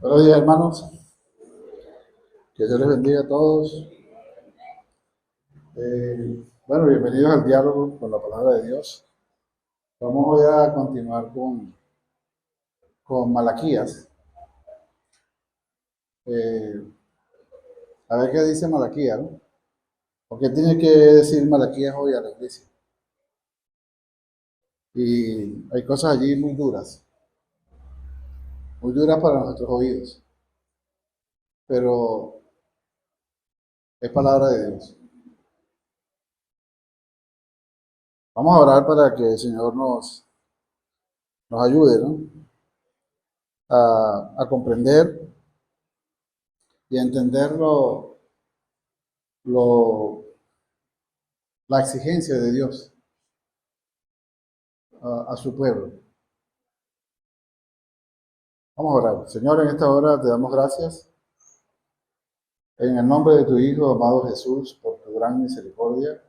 Buenos días, hermanos. Que Dios les bendiga a todos. Bueno, bienvenidos al diálogo con la palabra de Dios. Vamos hoy a continuar con Malaquías. Eh, a ver qué dice Malaquías, ¿no? Porque tiene que decir Malaquías hoy a la iglesia. Y hay cosas allí muy duras para nuestros oídos, pero es palabra de Dios. Vamos a orar para que el Señor nos ayude, ¿no? A comprender y a entender lo, la exigencia de Dios a su pueblo. Vamos a orar. Señor, en esta hora te damos gracias en el nombre de tu Hijo, amado Jesús, por tu gran misericordia.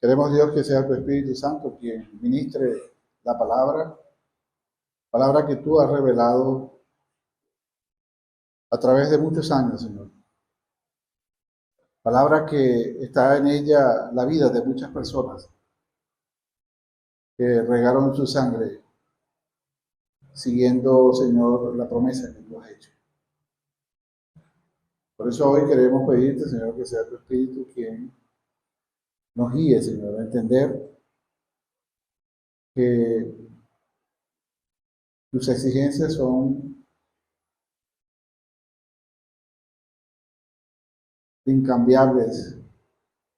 Queremos, Dios, que sea tu Espíritu Santo quien ministre la palabra que tú has revelado a través de muchos años, Señor. Palabra que está en ella la vida de muchas personas que regaron su sangre siguiendo, Señor, la promesa que tú has hecho. Por eso hoy queremos pedirte, Señor, que sea tu Espíritu quien nos guíe, Señor, a entender que tus exigencias son incambiables,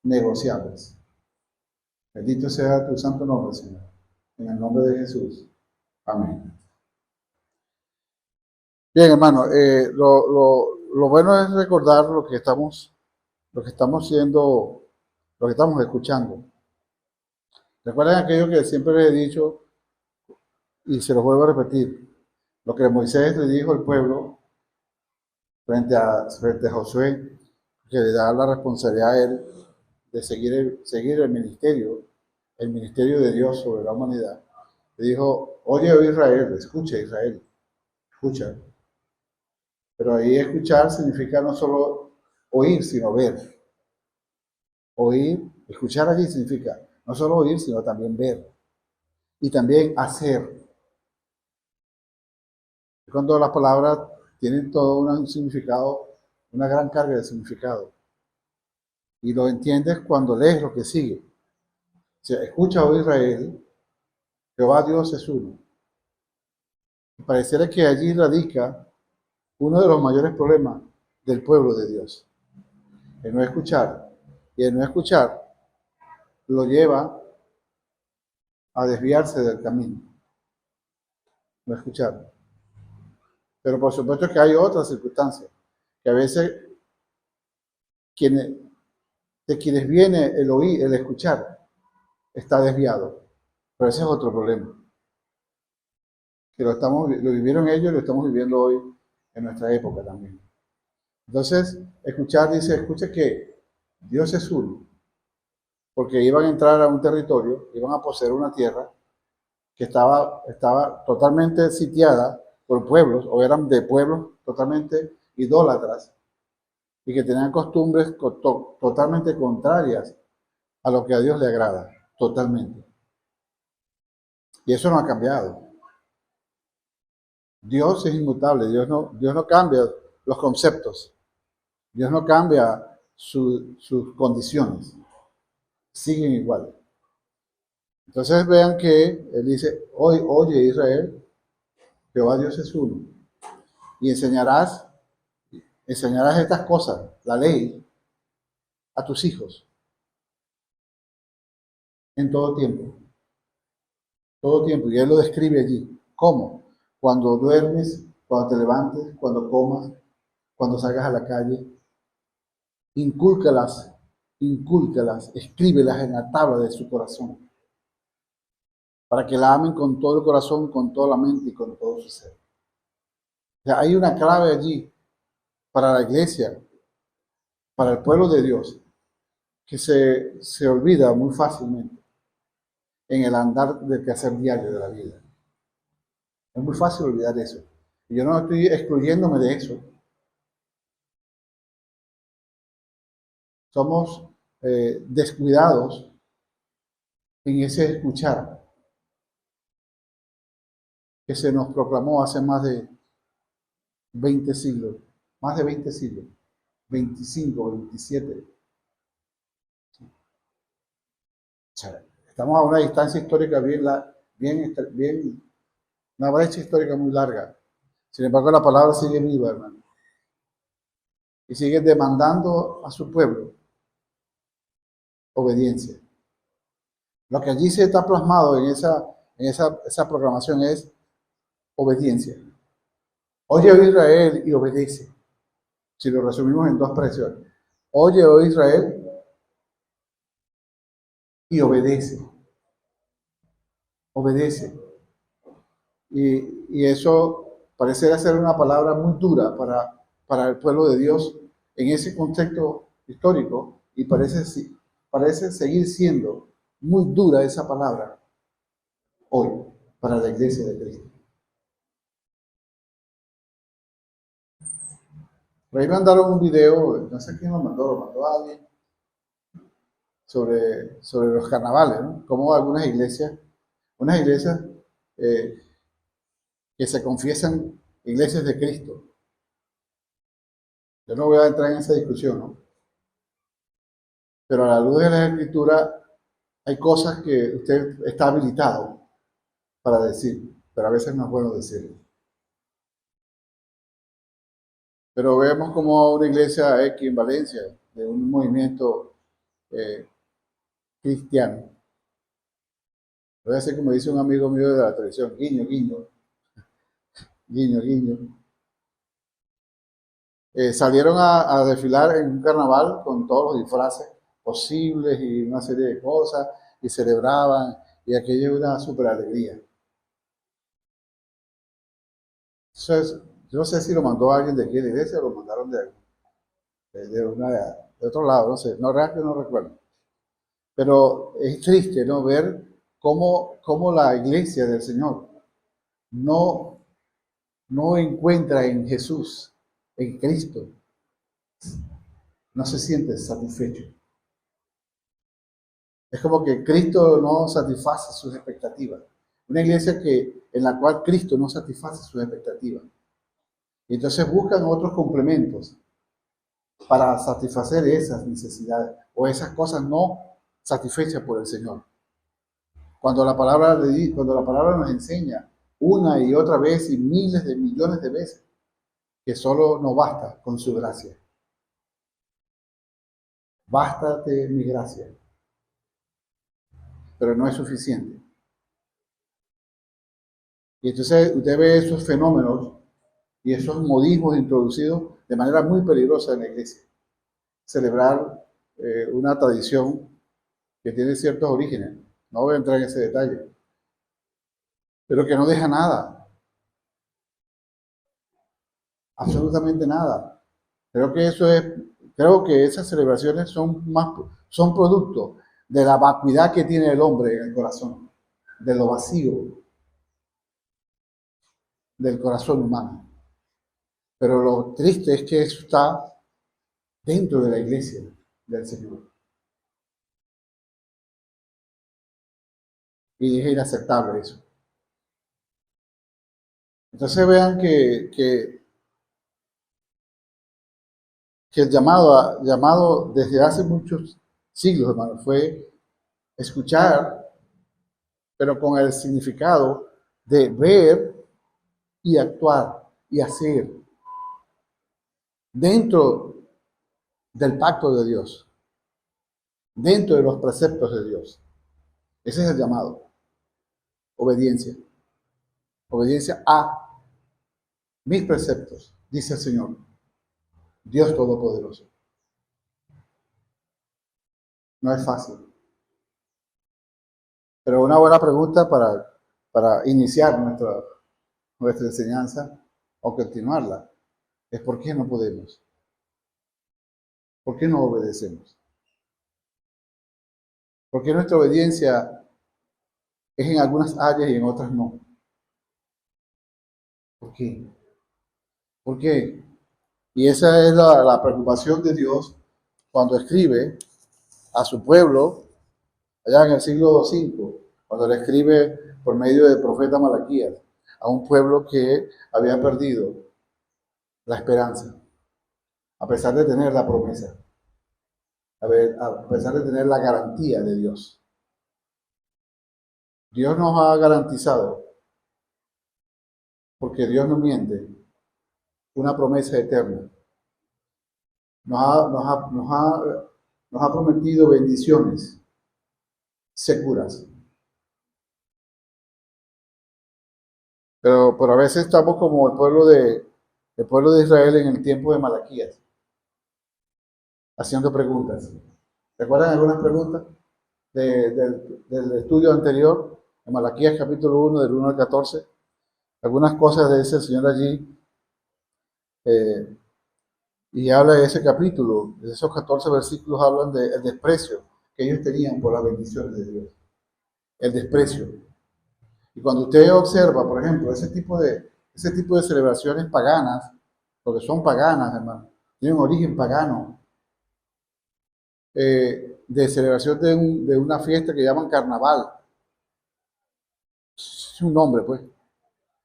negociables. Bendito sea tu santo nombre, Señor. En el nombre de Jesús. Amén. Bien, hermano, lo bueno es recordar lo que estamos siendo, lo que estamos escuchando. Recuerden aquello que siempre les he dicho y se lo vuelvo a repetir. Lo que Moisés le dijo al pueblo frente a Josué, que le da la responsabilidad a él de seguir el ministerio de Dios sobre la humanidad. Le dijo, oye Israel, escucha Israel, escucha. Pero ahí escuchar significa no solo oír, sino ver. Oír, escuchar allí significa no solo oír, sino también ver. Y también hacer. Cuando las palabras tienen todo un significado, una gran carga de significado. Y lo entiendes cuando lees lo que sigue. O sea, escucha, oh Israel, Jehová Dios es uno. Y pareciera que allí radica uno de los mayores problemas del pueblo de Dios. El no escuchar. Y el no escuchar lo lleva a desviarse del camino. No escuchar. Pero por supuesto que hay otras circunstancias, que a veces de quienes viene el oír, el escuchar, está desviado. Pero ese es otro problema. Que lo vivieron ellos y lo estamos viviendo hoy en nuestra época también. Entonces, escuchar dice, escucha que Dios es uno. Porque iban a entrar a un territorio, iban a poseer una tierra que estaba totalmente sitiada por pueblos, o eran de pueblos totalmente idólatras, y que tenían costumbres totalmente contrarias a lo que a Dios le agrada, totalmente. Y eso no ha cambiado. Dios es inmutable, Dios no cambia los conceptos, Dios no cambia sus condiciones, siguen iguales. Entonces vean que Él dice, hoy, oye Israel, Jehová Dios es uno, y enseñarás estas cosas, la ley, a tus hijos, en todo tiempo, y Él lo describe allí. ¿Cómo? Cuando duermes, cuando te levantes, cuando comas, cuando salgas a la calle, incúlcalas, escríbelas en la tabla de su corazón, para que la amen con todo el corazón, con toda la mente y con todo su ser. O sea, hay una clave allí para la iglesia, para el pueblo de Dios, que se olvida muy fácilmente en el andar del quehacer diario de la vida. Es muy fácil olvidar eso. Y yo no estoy excluyéndome de eso. Somos descuidados en ese escuchar que se nos proclamó hace más de 20 siglos, más de 20 siglos, 25, 27. O sea, estamos a una distancia histórica bien, una brecha histórica muy larga. Sin embargo, la palabra sigue viva, hermano. Y sigue demandando a su pueblo obediencia. Lo que allí se está plasmado en esa proclamación es obediencia. Oye, oh Israel, y obedece. Si lo resumimos en dos expresiones. Oye, oh Israel, y obedece. Obedece. Y eso parece ser una palabra muy dura para el pueblo de Dios en ese contexto histórico y parece seguir siendo muy dura esa palabra hoy para la iglesia de Cristo. Por ahí mandaron un video, no sé quién lo mandó alguien, sobre los carnavales, ¿no? Como unas iglesias eh, que se confiesan iglesias de Cristo. Yo no voy a entrar en esa discusión, ¿no? Pero a la luz de la Escritura hay cosas que usted está habilitado para decir, pero a veces no es bueno decirlo. Pero vemos como una iglesia X en Valencia, de un movimiento eh, cristiano, voy a hacer como dice un amigo mío de la televisión, guiño, guiño, guiño, guiño. Salieron a desfilar en un carnaval con todos los disfraces posibles y una serie de cosas, y celebraban, y aquello era una super alegría. Entonces, yo no sé si lo mandó alguien de aquí de la iglesia o lo mandaron de otro lado, no sé, no, realmente no recuerdo. Pero es triste, ¿no? Ver cómo la iglesia del Señor no, no encuentra en Jesús, en Cristo, no se siente satisfecho. Es como que Cristo no satisface sus expectativas. Una iglesia en la cual Cristo no satisface sus expectativas. Y entonces buscan otros complementos para satisfacer esas necesidades o esas cosas no satisfechas por el Señor. Cuando la palabra nos enseña una y otra vez y miles de millones de veces que solo no basta con su gracia. Bástate mi gracia, pero no es suficiente. Y entonces usted ve esos fenómenos y esos modismos introducidos de manera muy peligrosa en la iglesia. Celebrar una tradición que tiene ciertos orígenes. No voy a entrar en ese detalle, pero que no deja nada, absolutamente nada. Creo que esas celebraciones son producto de la vacuidad que tiene el hombre en el corazón, de lo vacío del corazón humano. Pero lo triste es que eso está dentro de la iglesia del Señor. Y es inaceptable eso. Entonces vean que el llamado desde hace muchos siglos, hermano, fue escuchar, pero con el significado de ver y actuar y hacer dentro del pacto de Dios, dentro de los preceptos de Dios. Ese es el llamado. Obediencia. Obediencia a mis preceptos, dice el Señor, Dios Todopoderoso. No es fácil. Pero una buena pregunta para iniciar nuestra enseñanza o continuarla es ¿por qué no podemos? ¿Por qué no obedecemos? ¿Por qué nuestra obediencia es en algunas áreas y en otras no? ¿Por qué? ¿Por qué? Y esa es la preocupación de Dios cuando escribe a su pueblo, allá en el siglo V, cuando le escribe por medio del profeta Malaquías, a un pueblo que había perdido la esperanza, a pesar de tener la promesa, a pesar de tener la garantía de Dios. Dios nos ha garantizado, porque Dios no miente, una promesa eterna. Nos ha prometido bendiciones seguras. Pero a veces estamos como el pueblo de Israel en el tiempo de Malaquías, haciendo preguntas. ¿Recuerdan algunas preguntas del estudio anterior? En Malaquías capítulo 1, del 1 al 14. Algunas cosas dice el Señor allí, y habla de ese capítulo, de esos 14 versículos hablan del desprecio que ellos tenían por las bendiciones de Dios. El desprecio. Y cuando usted observa, por ejemplo, ese tipo de celebraciones paganas, porque son paganas, hermano, tienen un origen pagano, de celebración de una fiesta que llaman carnaval, es un nombre, pues,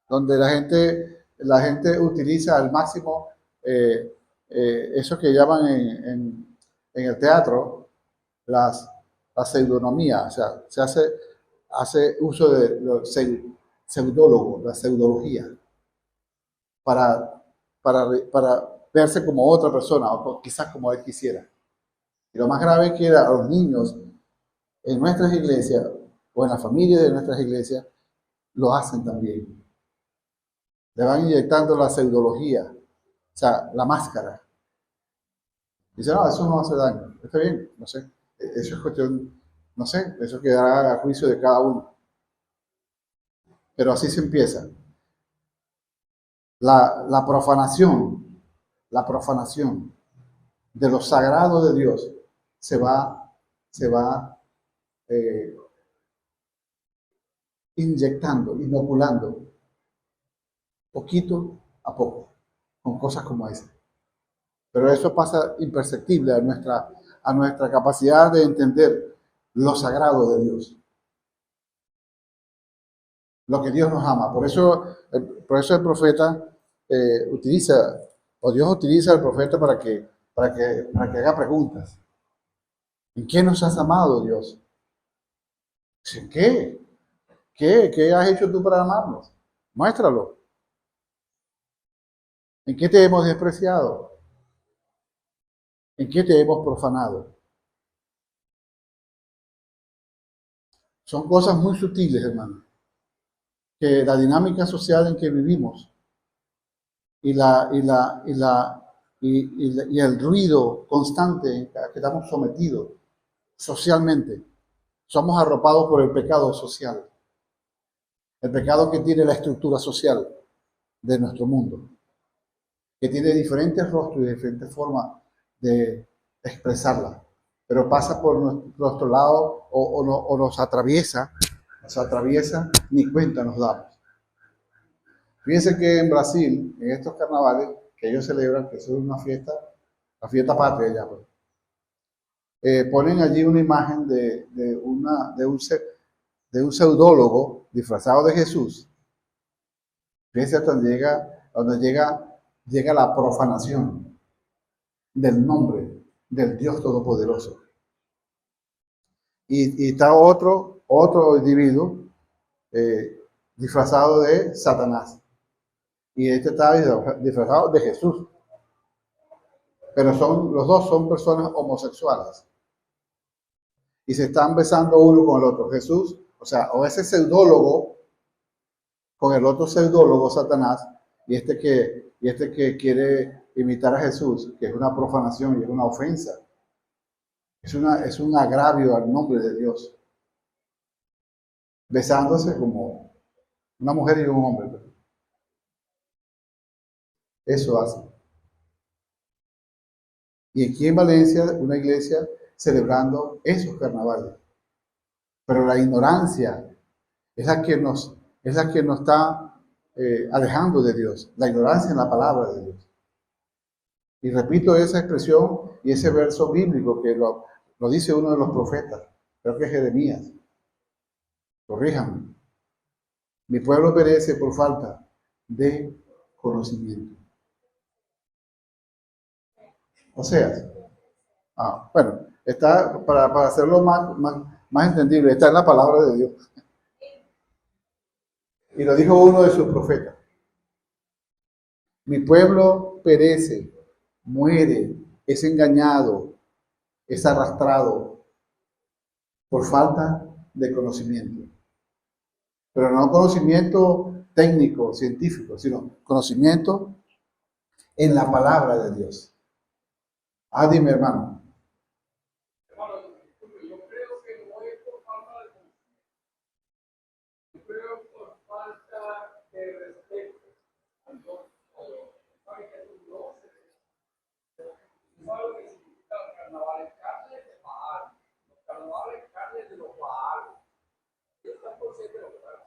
donde la gente utiliza al máximo eso que llaman en el teatro la pseudonomía, o sea, hace uso de los pseudólogos, la pseudología, para, para verse como otra persona, o quizás como él quisiera. Y lo más grave es que a los niños en nuestras iglesias, o en la familia de nuestras iglesias, lo hacen también. Le van inyectando la pseudología, o sea, la máscara. Dice, no, eso no hace daño. Está bien, no sé. Eso es cuestión, no sé, eso quedará a juicio de cada uno. Pero así se empieza. La profanación de lo sagrado de Dios se va eh, inyectando, inoculando, poquito a poco, con cosas como esa. Pero eso pasa imperceptible a nuestra capacidad de entender lo sagrado de Dios, lo que Dios nos ama. Por eso el profeta utiliza, o Dios utiliza al profeta para que haga preguntas. ¿En qué nos has amado, Dios? ¿En qué? ¿Qué has hecho tú para amarnos? Muéstralo. ¿En qué te hemos despreciado? ¿En qué te hemos profanado? Son cosas muy sutiles, hermano, que la dinámica social en que vivimos y, la, y, la, y, la, y el ruido constante a que estamos sometidos socialmente, somos arropados por el pecado social, el pecado que tiene la estructura social de nuestro mundo, que tiene diferentes rostros y diferentes formas de expresarla, pero pasa por nuestro lado o nos atraviesa, ni cuenta nos damos. Fíjense que en Brasil, en estos carnavales que ellos celebran, que es una fiesta, la fiesta patria ya, pues, ponen allí una imagen de un pseudólogo disfrazado de Jesús. Fíjense hasta donde llega la profanación del nombre del Dios Todopoderoso. Y está otro individuo disfrazado de Satanás. Y este está disfrazado de Jesús. Pero los dos son personas homosexuales. Y se están besando uno con el otro. Jesús, o ese pseudólogo con el otro pseudólogo, Satanás, y este que quiere imitar a Jesús, que es una profanación y es una ofensa. Es un agravio al nombre de Dios. Besándose como una mujer y un hombre. Eso hace. Y aquí en Valencia, una iglesia celebrando esos carnavales. Pero la ignorancia es la que nos está alejando de Dios, la ignorancia en la palabra de Dios. Y repito esa expresión y ese verso bíblico que lo dice uno de los profetas, creo que es Jeremías. Corríjanme. Mi pueblo perece por falta de conocimiento. O sea, bueno, está, para hacerlo más entendible, está en la palabra de Dios. Y lo dijo uno de sus profetas. Mi pueblo perece, muere, es engañado, es arrastrado por falta de conocimiento. Pero no conocimiento técnico, científico, sino conocimiento en la palabra de Dios. Dime, hermano. Hermano, yo creo que no es por falta de conocimiento. Yo creo por falta de respeto a Dios. ¿Sabe que es un Dios? ¿Sabe lo que significa los carnavales? Carne de Baal. Los carnavales carne de los Baal. ¿Están conscientes de lo que pasa?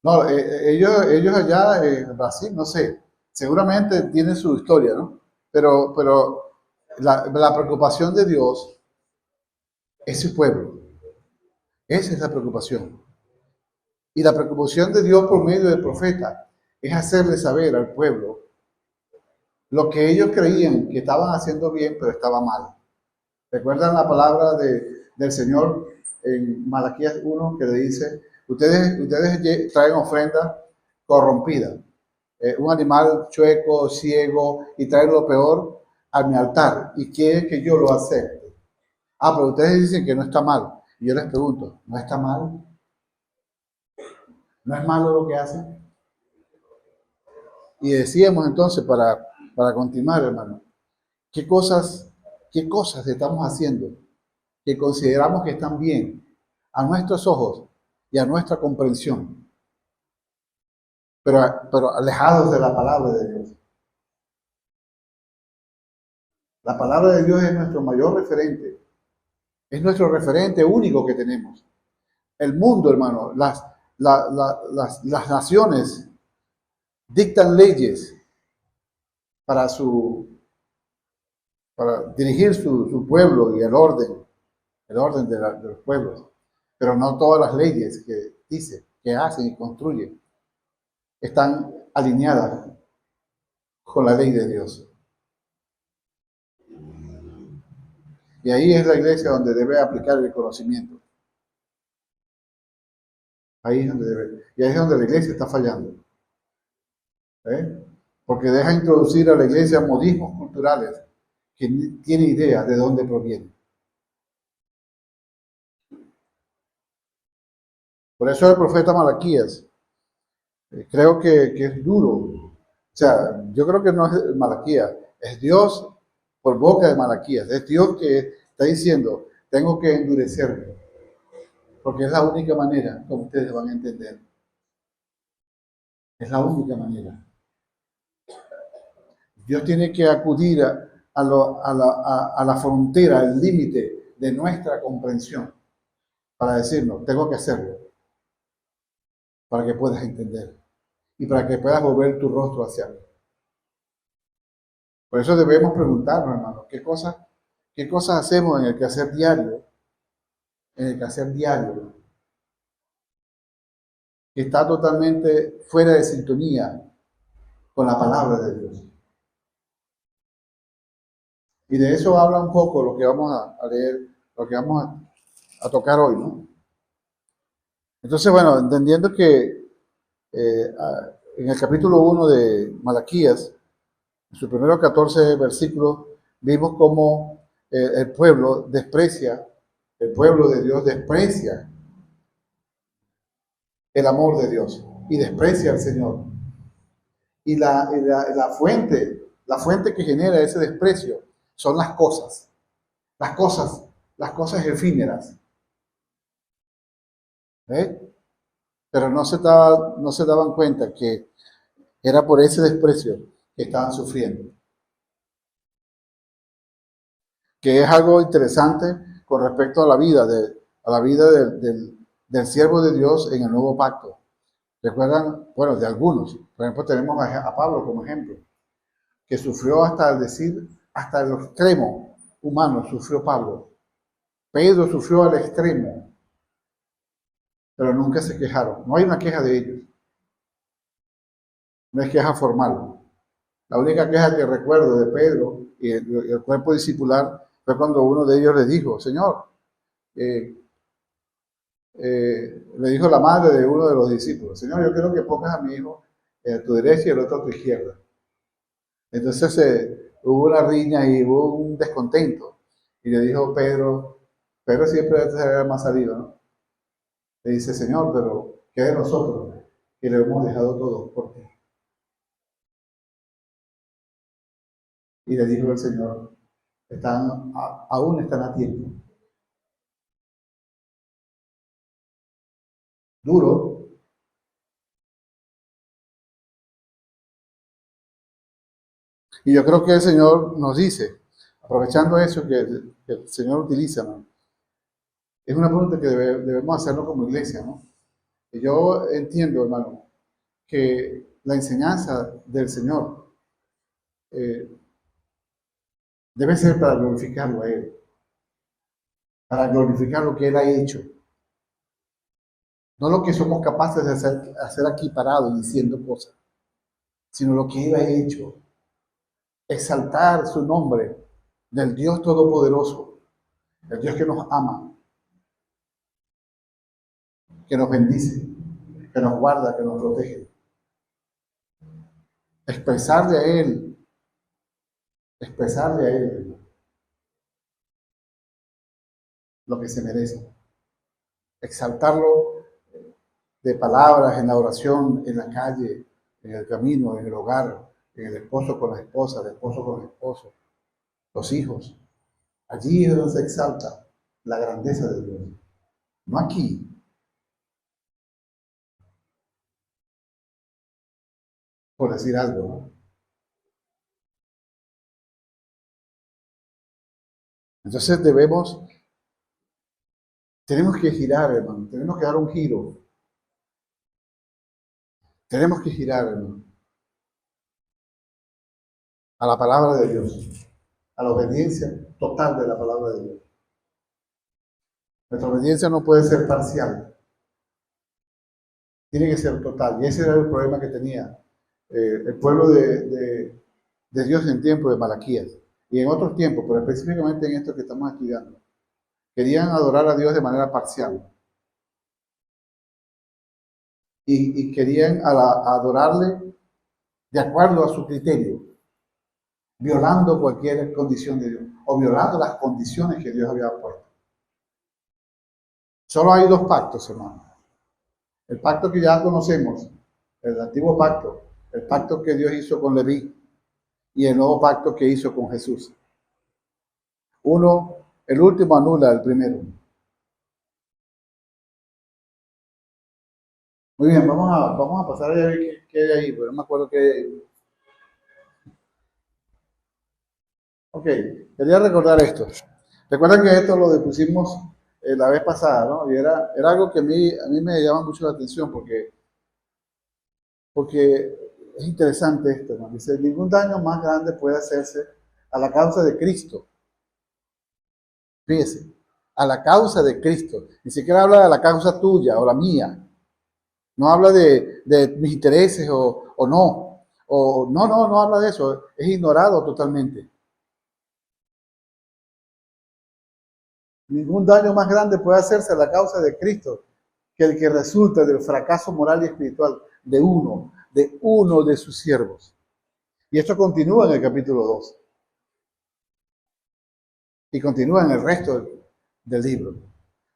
No, ellos allá en Brasil, no sé, seguramente tienen su historia, ¿no? Pero la preocupación de Dios es su pueblo. Esa es la preocupación. Y la preocupación de Dios por medio del profeta es hacerle saber al pueblo lo que ellos creían que estaban haciendo bien, pero estaba mal. ¿Recuerdan la palabra del Señor en Malaquías 1 que le dice, ustedes traen ofrenda corrompida, un animal chueco, ciego, y traen lo peor a mi altar y quieren que yo lo acepte? Pero ustedes dicen que no está mal. Y yo les pregunto, ¿no está mal? ¿No es malo lo que hacen? Y decíamos entonces, para continuar, hermano, ¿qué cosas estamos haciendo que consideramos que están bien a nuestros ojos y a nuestra comprensión, pero alejados de la palabra de Dios? La palabra de Dios es nuestro mayor referente, es nuestro referente único que tenemos. El mundo, hermano, las naciones dictan leyes para dirigir su pueblo y el orden de los pueblos. Pero no todas las leyes que dicen, que hacen y construyen, están alineadas con la ley de Dios. Y ahí es la iglesia donde debe aplicar el conocimiento. Ahí es donde debe. Y ahí es donde la iglesia está fallando. Porque deja introducir a la iglesia modismos culturales que ni tiene idea de dónde provienen. Por eso el profeta Malaquías, creo que es duro. O sea, yo creo que no es Malaquías, es Dios por boca de Malaquías. Es Dios que está diciendo, tengo que endurecerme, porque es la única manera como ustedes van a entender. Es la única manera. Dios tiene que acudir a la frontera, al límite de nuestra comprensión, para decirnos, tengo que hacerlo, para que puedas entender y para que puedas volver tu rostro hacia mí. Por eso debemos preguntarnos, hermanos, ¿qué cosas hacemos en el quehacer diario? En el quehacer diario, que está totalmente fuera de sintonía con la palabra de Dios. Y de eso habla un poco lo que vamos a leer, lo que vamos a tocar hoy, ¿no? Entonces, bueno, entendiendo que en el capítulo 1 de Malaquías, en sus primeros 14 versículos, vimos cómo el pueblo de Dios desprecia el amor de Dios y desprecia al Señor. Y la fuente que genera ese desprecio son las cosas efímeras. Pero no se daban cuenta que era por ese desprecio que estaban sufriendo. Que es algo interesante con respecto a la vida del siervo de Dios en el nuevo pacto. Recuerdan, bueno, de algunos. Por ejemplo, tenemos a Pablo como ejemplo, que sufrió hasta el decir, hasta el extremo humano, sufrió Pablo. Pedro sufrió al extremo, pero nunca se quejaron. No hay una queja de ellos, no es queja formal. La única queja que recuerdo de Pedro y el cuerpo discipular fue cuando uno de ellos le dijo, Señor, eh, le dijo la madre de uno de los discípulos, Señor, yo quiero que pongas a mi hijo a tu derecha y el otro a tu izquierda. Entonces hubo una riña y hubo un descontento. Y le dijo Pedro siempre era más salido, ¿no? Le dice, Señor, pero ¿qué de nosotros? Que le hemos dejado todo por ti. Y le dijo el Señor, aún están a tiempo. Duro, y yo creo que el Señor nos dice, aprovechando eso que el Señor utiliza, ¿no? Es una pregunta que debemos hacerlo como iglesia, ¿no? Y yo entiendo, hermano, que la enseñanza del Señor eh, debe ser para glorificarlo a Él, para glorificar lo que Él ha hecho, no lo que somos capaces de hacer aquí parados diciendo cosas, sino lo que Él ha hecho, exaltar su nombre del Dios Todopoderoso, el Dios que nos ama, que nos bendice, que nos guarda, que nos protege. Expresarle a Él lo que se merece. Exaltarlo de palabras, en la oración, en la calle, en el camino, en el hogar, en el esposo con la esposa, el esposo con el esposo, los hijos. Allí es donde se exalta la grandeza de Dios. No aquí. Por decir algo, ¿no? Entonces tenemos que girar, hermano, tenemos que dar un giro. Tenemos que girar, hermano, a la palabra de Dios, a la obediencia total de la palabra de Dios. Nuestra obediencia no puede ser parcial, tiene que ser total. Y ese era el problema que tenía el pueblo de Dios en tiempo de Malaquías y en otros tiempos, pero específicamente en esto que estamos estudiando. Querían adorar a Dios de manera parcial y querían adorarle de acuerdo a su criterio, violando cualquier condición de Dios o violando las condiciones que Dios había puesto. Solo hay dos pactos, hermano. El pacto que ya conocemos, el antiguo pacto, el pacto que Dios hizo con Leví y el nuevo pacto que hizo con Jesús. Uno, el último anula el primero. Muy bien, vamos a pasar a ver qué hay ahí, pero no me acuerdo qué hay ahí. Ok, quería recordar esto. Recuerden que esto lo pusimos la vez pasada, ¿no? Y era algo que a mí me llama mucho la atención porque es interesante esto, ¿no? Dice, ningún daño más grande puede hacerse a la causa de Cristo. Fíjese, a la causa de Cristo. Ni siquiera habla de la causa tuya o la mía. No habla de mis intereses o no. O no habla de eso. Es ignorado totalmente. Ningún daño más grande puede hacerse a la causa de Cristo que el que resulta del fracaso moral y espiritual de uno de sus siervos. Y esto continúa en el capítulo 2. Y continúa en el resto del libro.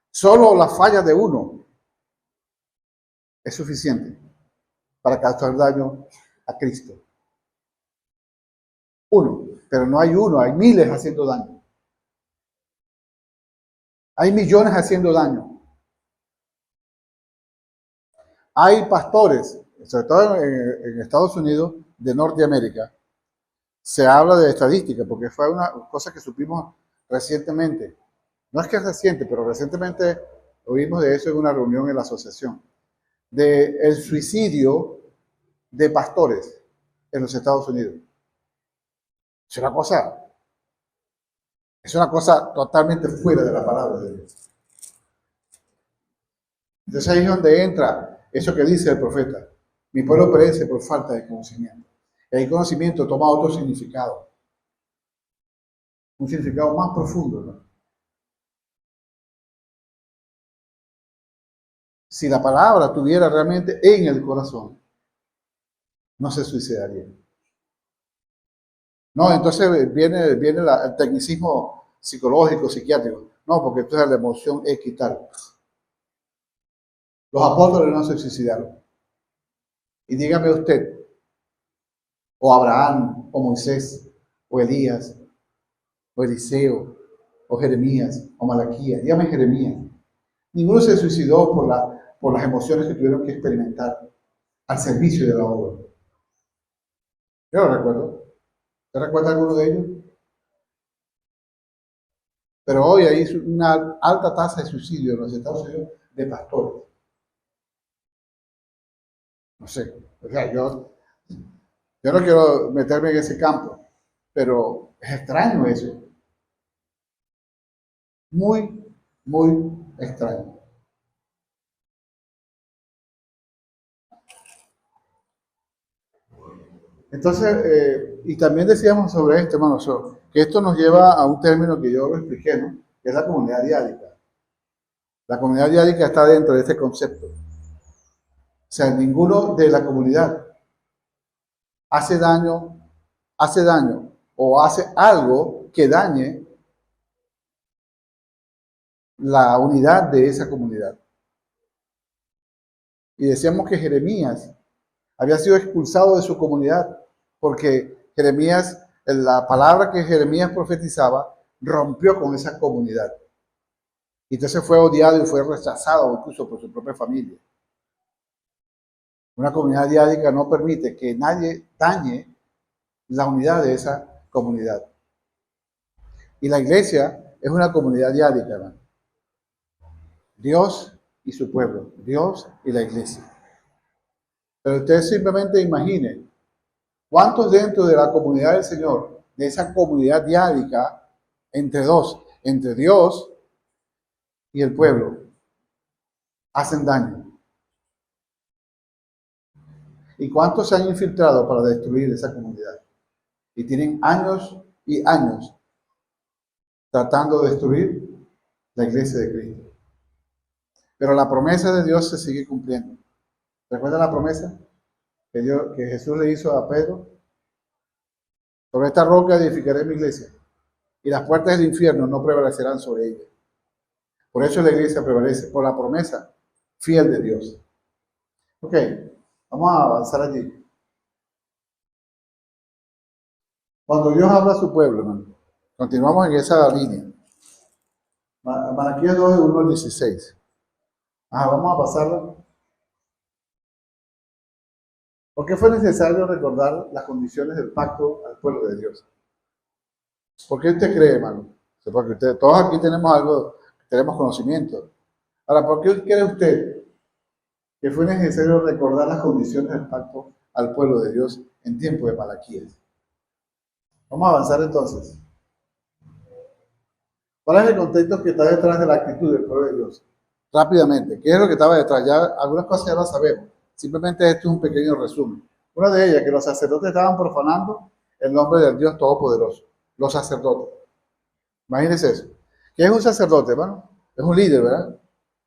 Solo la falla de uno es suficiente para causar daño a Cristo. Uno, pero no hay uno, hay miles haciendo daño. Hay millones haciendo daño. Hay pastores, sobre todo en Estados Unidos de Norteamérica, se habla de estadística, porque fue una cosa que supimos recientemente. No es que es reciente, pero recientemente oímos de eso en una reunión en la asociación. del suicidio de pastores en los Estados Unidos. Es una cosa totalmente fuera de la palabra de Dios. Entonces ahí es donde entra eso que dice el profeta. Mi pueblo perece por falta de conocimiento. El conocimiento toma otro significado. Un significado más profundo, ¿no? Si la palabra estuviera realmente en el corazón, no se suicidaría. No, entonces viene el tecnicismo psicológico, psiquiátrico. No, porque entonces la emoción es quitar. Los apóstoles no se suicidaron. Y dígame usted, o Abraham, o Moisés, o Elías, o Eliseo, o Jeremías, o Malaquías, dígame Jeremías. Ninguno se suicidó por las emociones que tuvieron que experimentar al servicio de la obra. Yo lo recuerdo. ¿Te recuerda alguno de ellos? Pero hoy hay una alta tasa de suicidio en los Estados Unidos de pastores. No sé, o sea, yo no quiero meterme en ese campo, pero es extraño eso. Muy, muy extraño. Entonces, y también decíamos sobre esto, hermano, que esto nos lleva a un término que yo lo expliqué, ¿no? Que es la comunidad diálica. La comunidad diálica está dentro de este concepto. O sea, ninguno de la comunidad hace daño o hace algo que dañe la unidad de esa comunidad. Y decíamos que Jeremías había sido expulsado de su comunidad porque Jeremías, la palabra que Jeremías profetizaba, rompió con esa comunidad. Y entonces fue odiado y fue rechazado incluso por su propia familia. Una comunidad diádica no permite que nadie dañe la unidad de esa comunidad. Y la iglesia es una comunidad diádica, hermano. Dios y su pueblo, Dios y la iglesia. Pero usted simplemente imagine cuántos dentro de la comunidad del Señor, de esa comunidad diádica, entre Dios y el pueblo, hacen daño. ¿Y cuántos se han infiltrado para destruir esa comunidad? Y tienen años y años tratando de destruir la iglesia de Cristo. Pero la promesa de Dios se sigue cumpliendo. ¿Recuerda la promesa que Jesús le hizo a Pedro? Sobre esta roca edificaré mi iglesia, y las puertas del infierno no prevalecerán sobre ella. Por eso la iglesia prevalece, por la promesa fiel de Dios. Ok, vamos a avanzar allí. Cuando Dios habla a su pueblo, hermano, continuamos en esa línea. Malaquías 2, 1 al 16. Vamos a pasarla. ¿Por qué fue necesario recordar las condiciones del pacto al pueblo de Dios? ¿Por qué usted cree, hermano? Porque todos aquí tenemos algo, tenemos conocimiento. Ahora, ¿por qué cree usted que fue necesario recordar las condiciones del pacto al pueblo de Dios en tiempo de Malaquías? Vamos a avanzar entonces. ¿Cuál es el contexto que está detrás de la actitud del pueblo de Dios? Rápidamente, ¿qué es lo que estaba detrás? Ya algunas cosas ya las sabemos. Simplemente esto es un pequeño resumen. Una de ellas, que los sacerdotes estaban profanando el nombre del Dios Todopoderoso. Los sacerdotes. Imagínense eso. ¿Qué es un sacerdote, hermano? Es un líder, ¿verdad?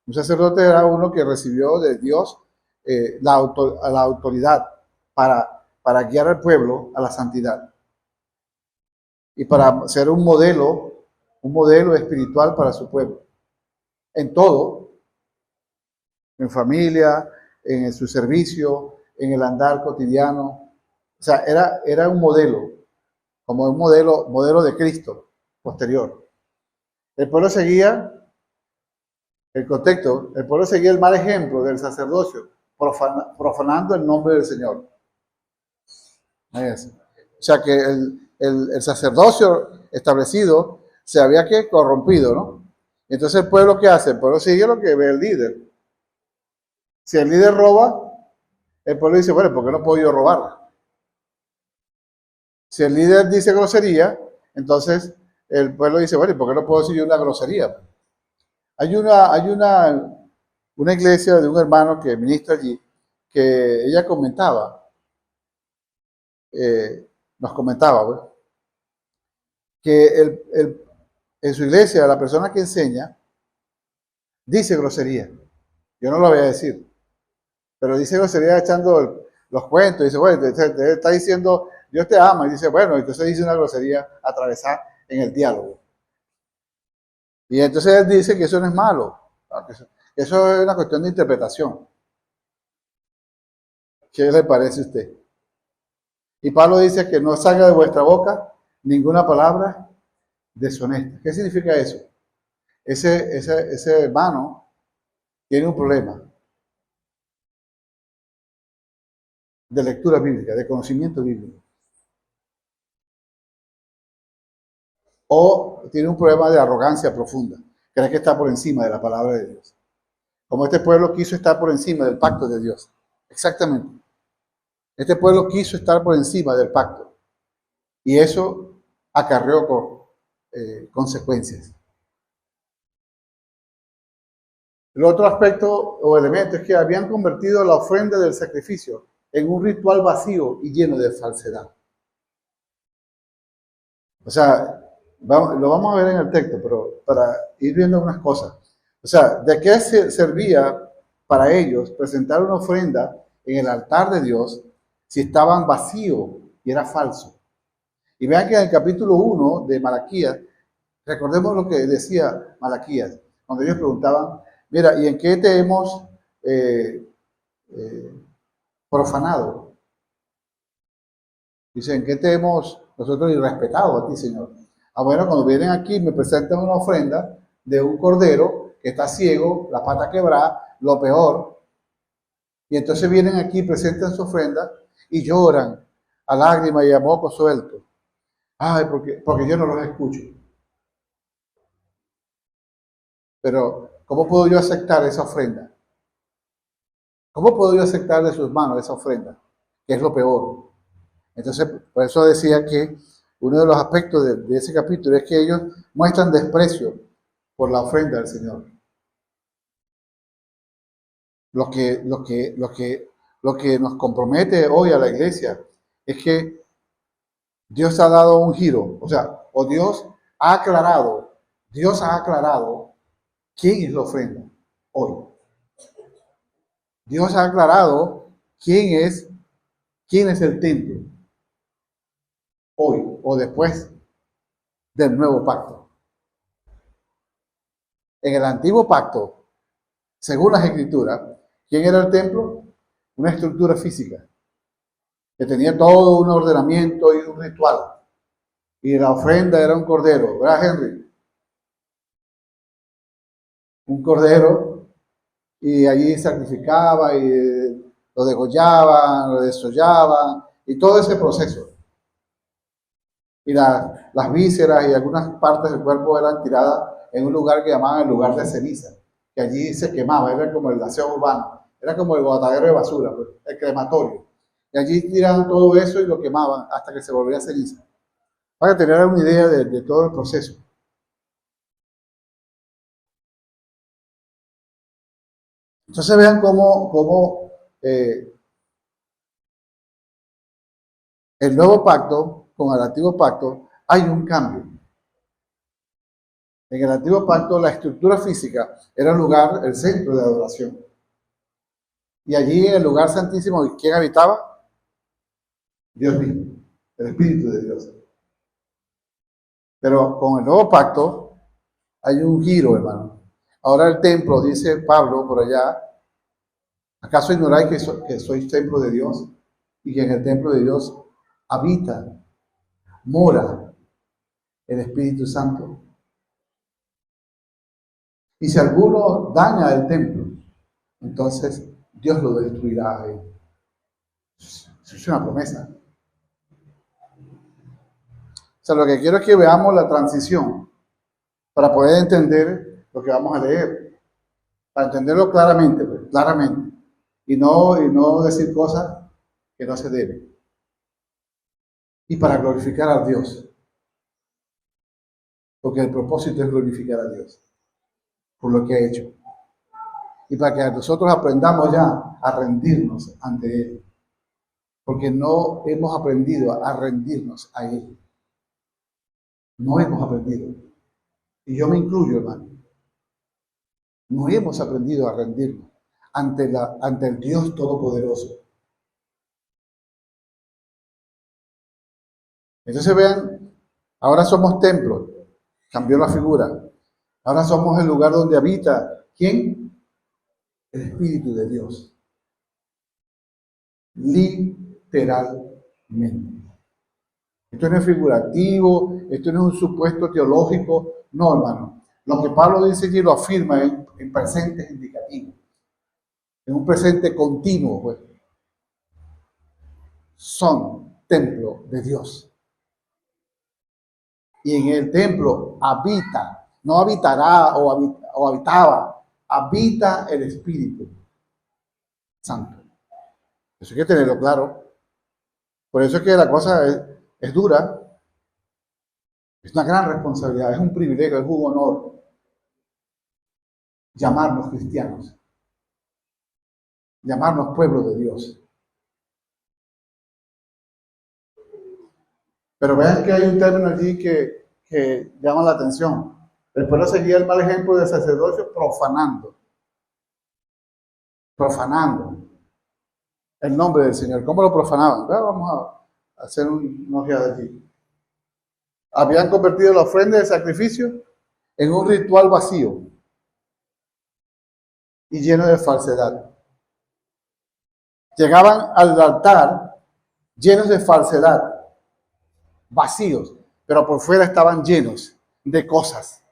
Un sacerdote era uno que recibió de Dios la autoridad para guiar al pueblo a la santidad. Y para ser un modelo espiritual para su pueblo. En todo, en familia, en su servicio, en el andar cotidiano. O sea, era un modelo, como un modelo de Cristo posterior. El pueblo seguía el contexto, el pueblo seguía el mal ejemplo del sacerdocio, profanando el nombre del Señor. O sea que el sacerdocio establecido se había corrompido, ¿no? Entonces el pueblo, ¿qué hace? El pueblo sigue lo que ve el líder. Si el líder roba, el pueblo dice, bueno, ¿por qué no puedo yo robar? Si el líder dice grosería, entonces el pueblo dice, bueno, ¿y por qué no puedo decir yo una grosería? Hay una iglesia de un hermano que ministra allí, que ella comentaba, nos comentaba, pues, que en su iglesia la persona que enseña dice grosería. Yo no lo voy a decir, pero dice grosería echando los cuentos. Dice, bueno, te está diciendo, Dios te ama. Y dice, bueno, entonces dice una grosería atravesada en el diálogo. Y entonces él dice que eso no es malo. Eso es una cuestión de interpretación. ¿Qué le parece a usted? Y Pablo dice que no salga de vuestra boca ninguna palabra deshonesta. ¿Qué significa eso? Ese hermano tiene un problema de lectura bíblica, de conocimiento bíblico. O tiene un problema de arrogancia profunda. Cree que está por encima de la palabra de Dios. Como este pueblo quiso estar por encima del pacto de Dios. Exactamente. Este pueblo quiso estar por encima del pacto. Y eso acarreó con consecuencias. El otro aspecto o elemento es que habían convertido la ofrenda del sacrificio en un ritual vacío y lleno de falsedad. O sea, lo vamos a ver en el texto, pero para ir viendo unas cosas. O sea, ¿de qué servía para ellos presentar una ofrenda en el altar de Dios si estaban vacíos y era falso? Y vean que en el capítulo 1 de Malaquías, recordemos lo que decía Malaquías, cuando ellos preguntaban, mira, ¿y en qué te hemos profanado? Dice, ¿en qué te hemos nosotros irrespetado a ti, Señor? Ah, bueno, cuando vienen aquí me presentan una ofrenda de un cordero que está ciego, la pata quebrada, lo peor. Y entonces vienen aquí, presentan su ofrenda y lloran a lágrimas y a moco suelto. Ay, porque yo no los escucho. Pero, ¿cómo puedo yo aceptar esa ofrenda? ¿Cómo puedo yo aceptar de sus manos esa ofrenda? Que es lo peor. Entonces, por eso decía que uno de los aspectos de ese capítulo es que ellos muestran desprecio por la ofrenda del Señor. Lo que nos compromete hoy a la iglesia es que Dios ha dado un giro, o sea, o Dios ha aclarado quién es la ofrenda hoy. Dios ha aclarado quién es el templo hoy o después del nuevo pacto. En el antiguo pacto, según las escrituras, ¿quién era el templo? Una estructura física que tenía todo un ordenamiento y un ritual. Y la ofrenda era un cordero, ¿verdad, Henry? Un cordero, y allí sacrificaba y lo degollaban, lo desollaban, y todo ese proceso. Y las vísceras y algunas partes del cuerpo eran tiradas en un lugar que llamaban el lugar de ceniza, que allí se quemaba, era como el aseo urbano, era como el botadero de basura, pues, el crematorio. Y allí tiraban todo eso y lo quemaban hasta que se volvía ceniza. Para tener una idea de todo el proceso. Entonces vean cómo el nuevo pacto con el antiguo pacto hay un cambio. En el antiguo pacto la estructura física era el lugar, el centro de adoración. Y allí en el lugar santísimo, ¿quién habitaba? Dios mismo, el Espíritu de Dios. Pero con el nuevo pacto hay un giro, hermano. Ahora el templo, dice Pablo por allá, ¿acaso ignoráis que sois templo de Dios y que en el templo de Dios habita, mora el Espíritu Santo? Y si alguno daña el templo, entonces Dios lo destruirá a él. Eso es una promesa. O sea, lo que quiero es que veamos la transición para poder entender lo que vamos a leer. Para entenderlo claramente, pues, claramente. y no decir cosas que no se deben. Y para glorificar a Dios. Porque el propósito es glorificar a Dios por lo que ha hecho. Y para que nosotros aprendamos ya a rendirnos ante Él. Porque no hemos aprendido a rendirnos a Él. No hemos aprendido. Y yo me incluyo, hermano. No hemos aprendido a rendirnos ante el Dios Todopoderoso. Entonces vean, ahora somos templos. Cambió la figura. Ahora somos el lugar donde habita, ¿quién? El Espíritu de Dios. Literalmente. Esto no es figurativo, esto no es un supuesto teológico. No, hermano. Lo que Pablo dice y lo afirma en presente indicativo. En un presente continuo, pues. Son templo de Dios. Y en el templo habita, no habitará o habitaba, habita el Espíritu Santo. Eso hay que tenerlo claro. Por eso es que la cosa es dura. Es una gran responsabilidad, es un privilegio, es un honor llamarnos cristianos, llamarnos pueblo de Dios. Pero vean que hay un término allí que llama la atención. El pueblo seguía el mal ejemplo del sacerdocio profanando el nombre del Señor. ¿Cómo lo profanaban? Vamos a hacer una ojeada allí. Habían convertido la ofrenda de sacrificio en un ritual vacío y lleno de falsedad. Llegaban al altar llenos de falsedad, vacíos, pero por fuera estaban llenos de cosas.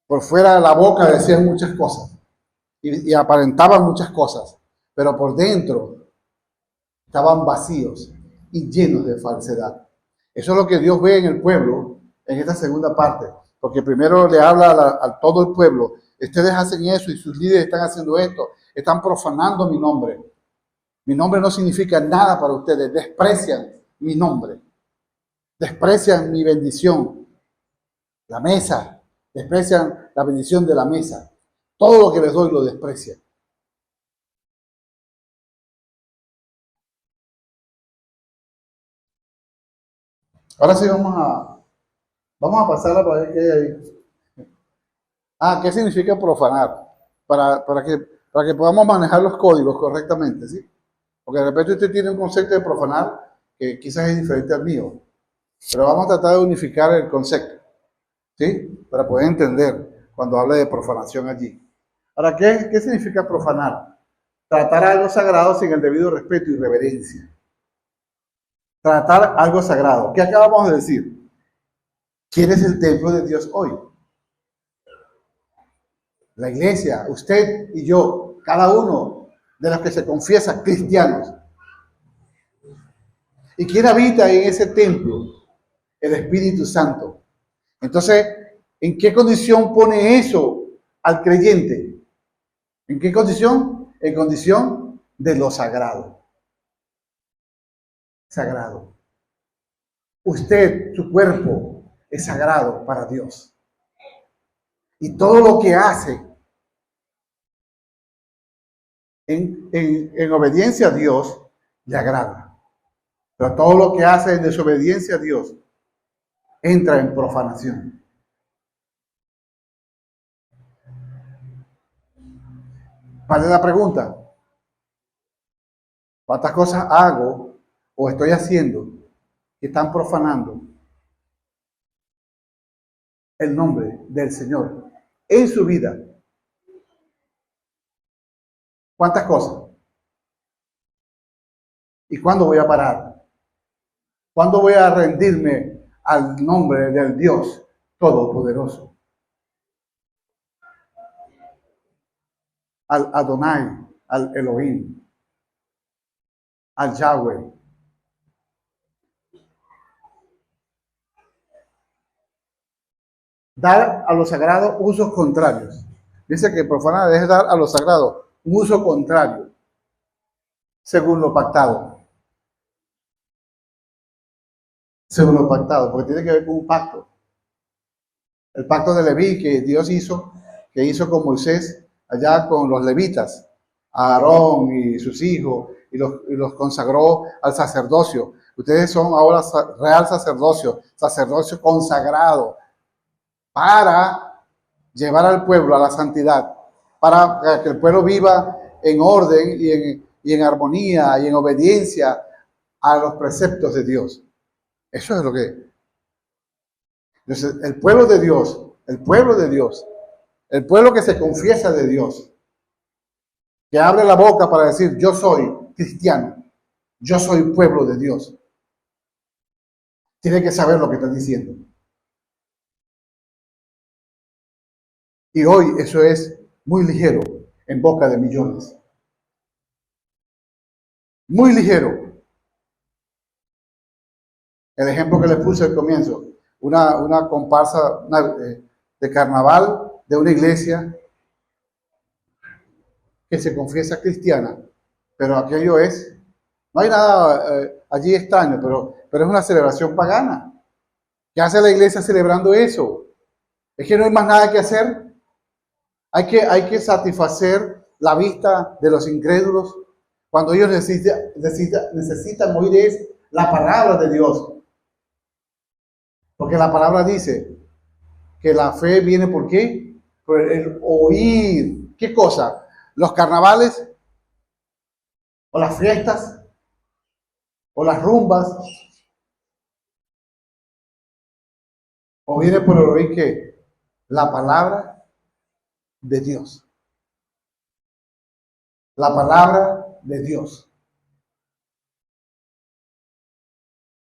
Por fuera de la boca decían muchas cosas y aparentaban muchas cosas, pero por dentro estaban vacíos y llenos de falsedad. Eso es lo que Dios ve en el pueblo en esta segunda parte, porque primero le habla a todo el pueblo. Ustedes hacen eso y sus líderes están haciendo esto, están profanando mi nombre. Mi nombre no significa nada para ustedes, desprecian mi nombre, desprecian mi bendición, la mesa, desprecian la bendición de la mesa. Todo lo que les doy lo desprecian. Ahora sí vamos a pasarla para ver qué hay ahí. ¿Qué significa profanar? Para que podamos manejar los códigos correctamente, ¿sí? Porque de repente usted tiene un concepto de profanar que quizás es diferente al mío. Pero vamos a tratar de unificar el concepto, ¿sí? Para poder entender cuando habla de profanación allí. Ahora, ¿qué significa profanar? Tratar algo sagrado sin el debido respeto y reverencia. Tratar algo sagrado. ¿Qué acabamos de decir? ¿Quién es el templo de Dios hoy? La iglesia, usted y yo, cada uno de los que se confiesan cristianos. ¿Y quién habita en ese templo? El Espíritu Santo. Entonces, ¿en qué condición pone eso al creyente? ¿En qué condición? En condición de lo sagrado. Sagrado. Usted, su cuerpo, es sagrado para Dios. Y todo lo que hace en obediencia a Dios le agrada. Pero todo lo que hace en desobediencia a Dios entra en profanación. Vale la pregunta. ¿Cuántas cosas hago o estoy haciendo que están profanando el nombre del Señor en su vida? ¿Cuántas cosas? ¿Y cuándo voy a parar? ¿Cuándo voy a rendirme al nombre del Dios Todopoderoso? Al Adonai, al Elohim, al Yahweh. Dar a lo sagrado usos contrarios. Dice que profanar es dar a lo sagrado un uso contrario. según lo pactado. Según lo pactado, porque tiene que ver con un pacto. El pacto de Leví que Dios hizo, que hizo con Moisés, allá con los levitas, a Aarón y sus hijos, y los consagró al sacerdocio. Ustedes son ahora real sacerdocio, sacerdocio consagrado, para llevar al pueblo a la santidad, para que el pueblo viva en orden y en armonía y en obediencia a los preceptos de Dios. Eso es lo que es. Entonces, el pueblo de Dios, el pueblo de Dios, el pueblo que se confiesa de Dios, que abre la boca para decir, yo soy cristiano, yo soy pueblo de Dios, tiene que saber lo que está diciendo. Y hoy eso es muy ligero en boca de millones. Muy ligero. El ejemplo que les puse al comienzo, una comparsa de carnaval de una iglesia que se confiesa cristiana, pero aquello es, no hay nada allí extraño, pero es una celebración pagana. ¿Qué hace la iglesia celebrando eso? Es que no hay más nada que hacer. Hay que satisfacer la vista de los incrédulos cuando ellos necesitan oír es la palabra de Dios. Porque la palabra dice que la fe viene ¿por qué? Por el oír. ¿Qué cosa? Los carnavales, o las fiestas, o las rumbas, o viene por el oír que la palabra de Dios. La palabra de Dios.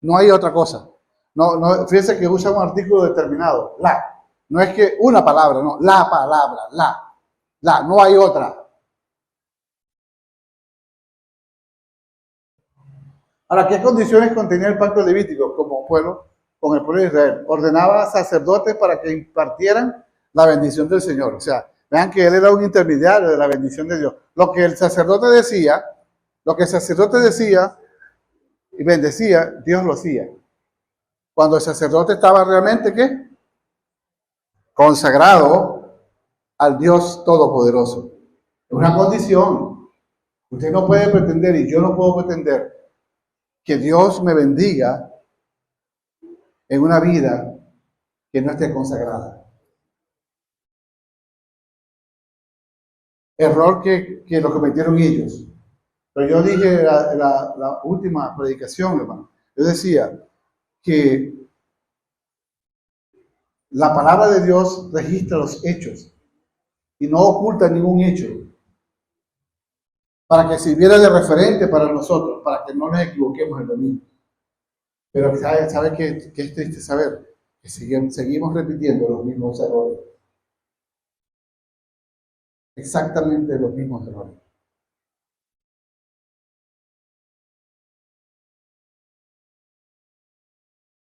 No hay otra cosa. No, fíjense que usa un artículo determinado, la. No es que una palabra, no, la palabra, la, no hay otra. Ahora, ¿qué condiciones contenía el pacto levítico como pueblo, con el pueblo de Israel? Ordenaba a sacerdotes para que impartieran la bendición del Señor. O sea, vean que él era un intermediario de la bendición de Dios. Lo que el sacerdote decía y bendecía, Dios lo hacía. Cuando el sacerdote estaba realmente, ¿qué? Consagrado al Dios Todopoderoso. Es una condición. Usted no puede pretender, y yo no puedo pretender, que Dios me bendiga en una vida que no esté consagrada. Error que lo cometieron ellos. Pero yo dije la última predicación, hermano. Yo decía que la palabra de Dios registra los hechos y no oculta ningún hecho, para que sirviera de referente para nosotros, para que no nos equivoquemos el domingo. Pero ¿sabe qué es triste saber? Que seguimos repitiendo los mismos errores. Exactamente los mismos errores.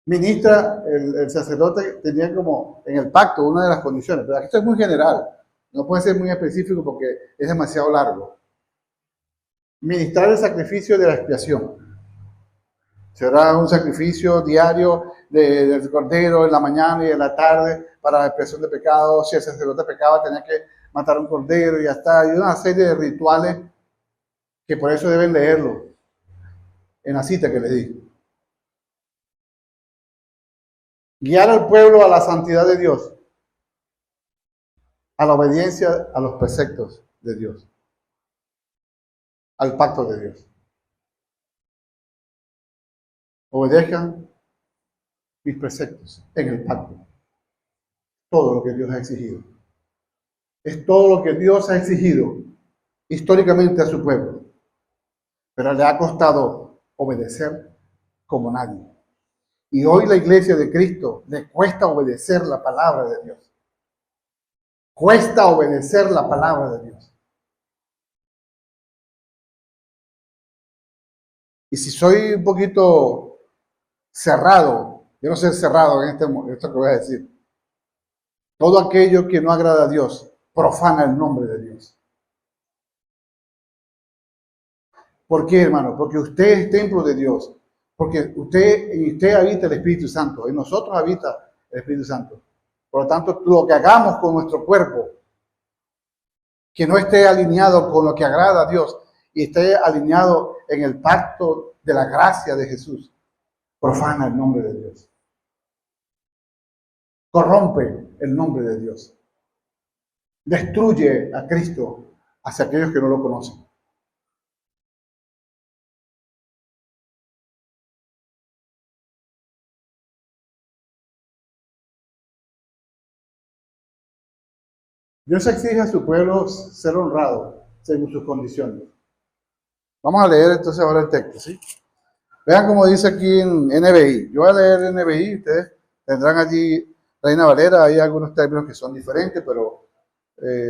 Ministra, el sacerdote tenía como en el pacto una de las condiciones, pero esto es muy general, no puede ser muy específico porque es demasiado largo. Ministrar el sacrificio de la expiación. Será un sacrificio diario del cordero en la mañana y en la tarde para la expiación de pecados. Si el sacerdote pecaba, tenía que matar un cordero y ya está. Hay una serie de rituales que por eso deben leerlo en la cita que les di. Guiar al pueblo a la santidad de Dios, a la obediencia a los preceptos de Dios, al pacto de Dios. Obedezcan mis preceptos en el pacto. Todo lo que Dios ha exigido. Es todo lo que Dios ha exigido históricamente a su pueblo. Pero le ha costado obedecer como nadie. Y hoy la iglesia de Cristo le cuesta obedecer la palabra de Dios. Cuesta obedecer la palabra de Dios. Y si soy un poquito cerrado, yo no soy cerrado en esto que voy a decir. Todo aquello que no agrada a Dios profana el nombre de Dios. ¿Por qué, hermano? Porque usted es templo de Dios. Porque en usted habita el Espíritu Santo. En nosotros habita el Espíritu Santo. Por lo tanto, lo que hagamos con nuestro cuerpo, que no esté alineado con lo que agrada a Dios y esté alineado en el pacto de la gracia de Jesús, profana el nombre de Dios. Corrompe el nombre de Dios. Destruye a Cristo hacia aquellos que no lo conocen. Dios exige a su pueblo ser honrado según sus condiciones. Vamos a leer entonces ahora el texto, ¿sí? Vean cómo dice aquí en NBI. Yo voy a leer NBI, ustedes tendrán allí Reina Valera, hay algunos términos que son diferentes, pero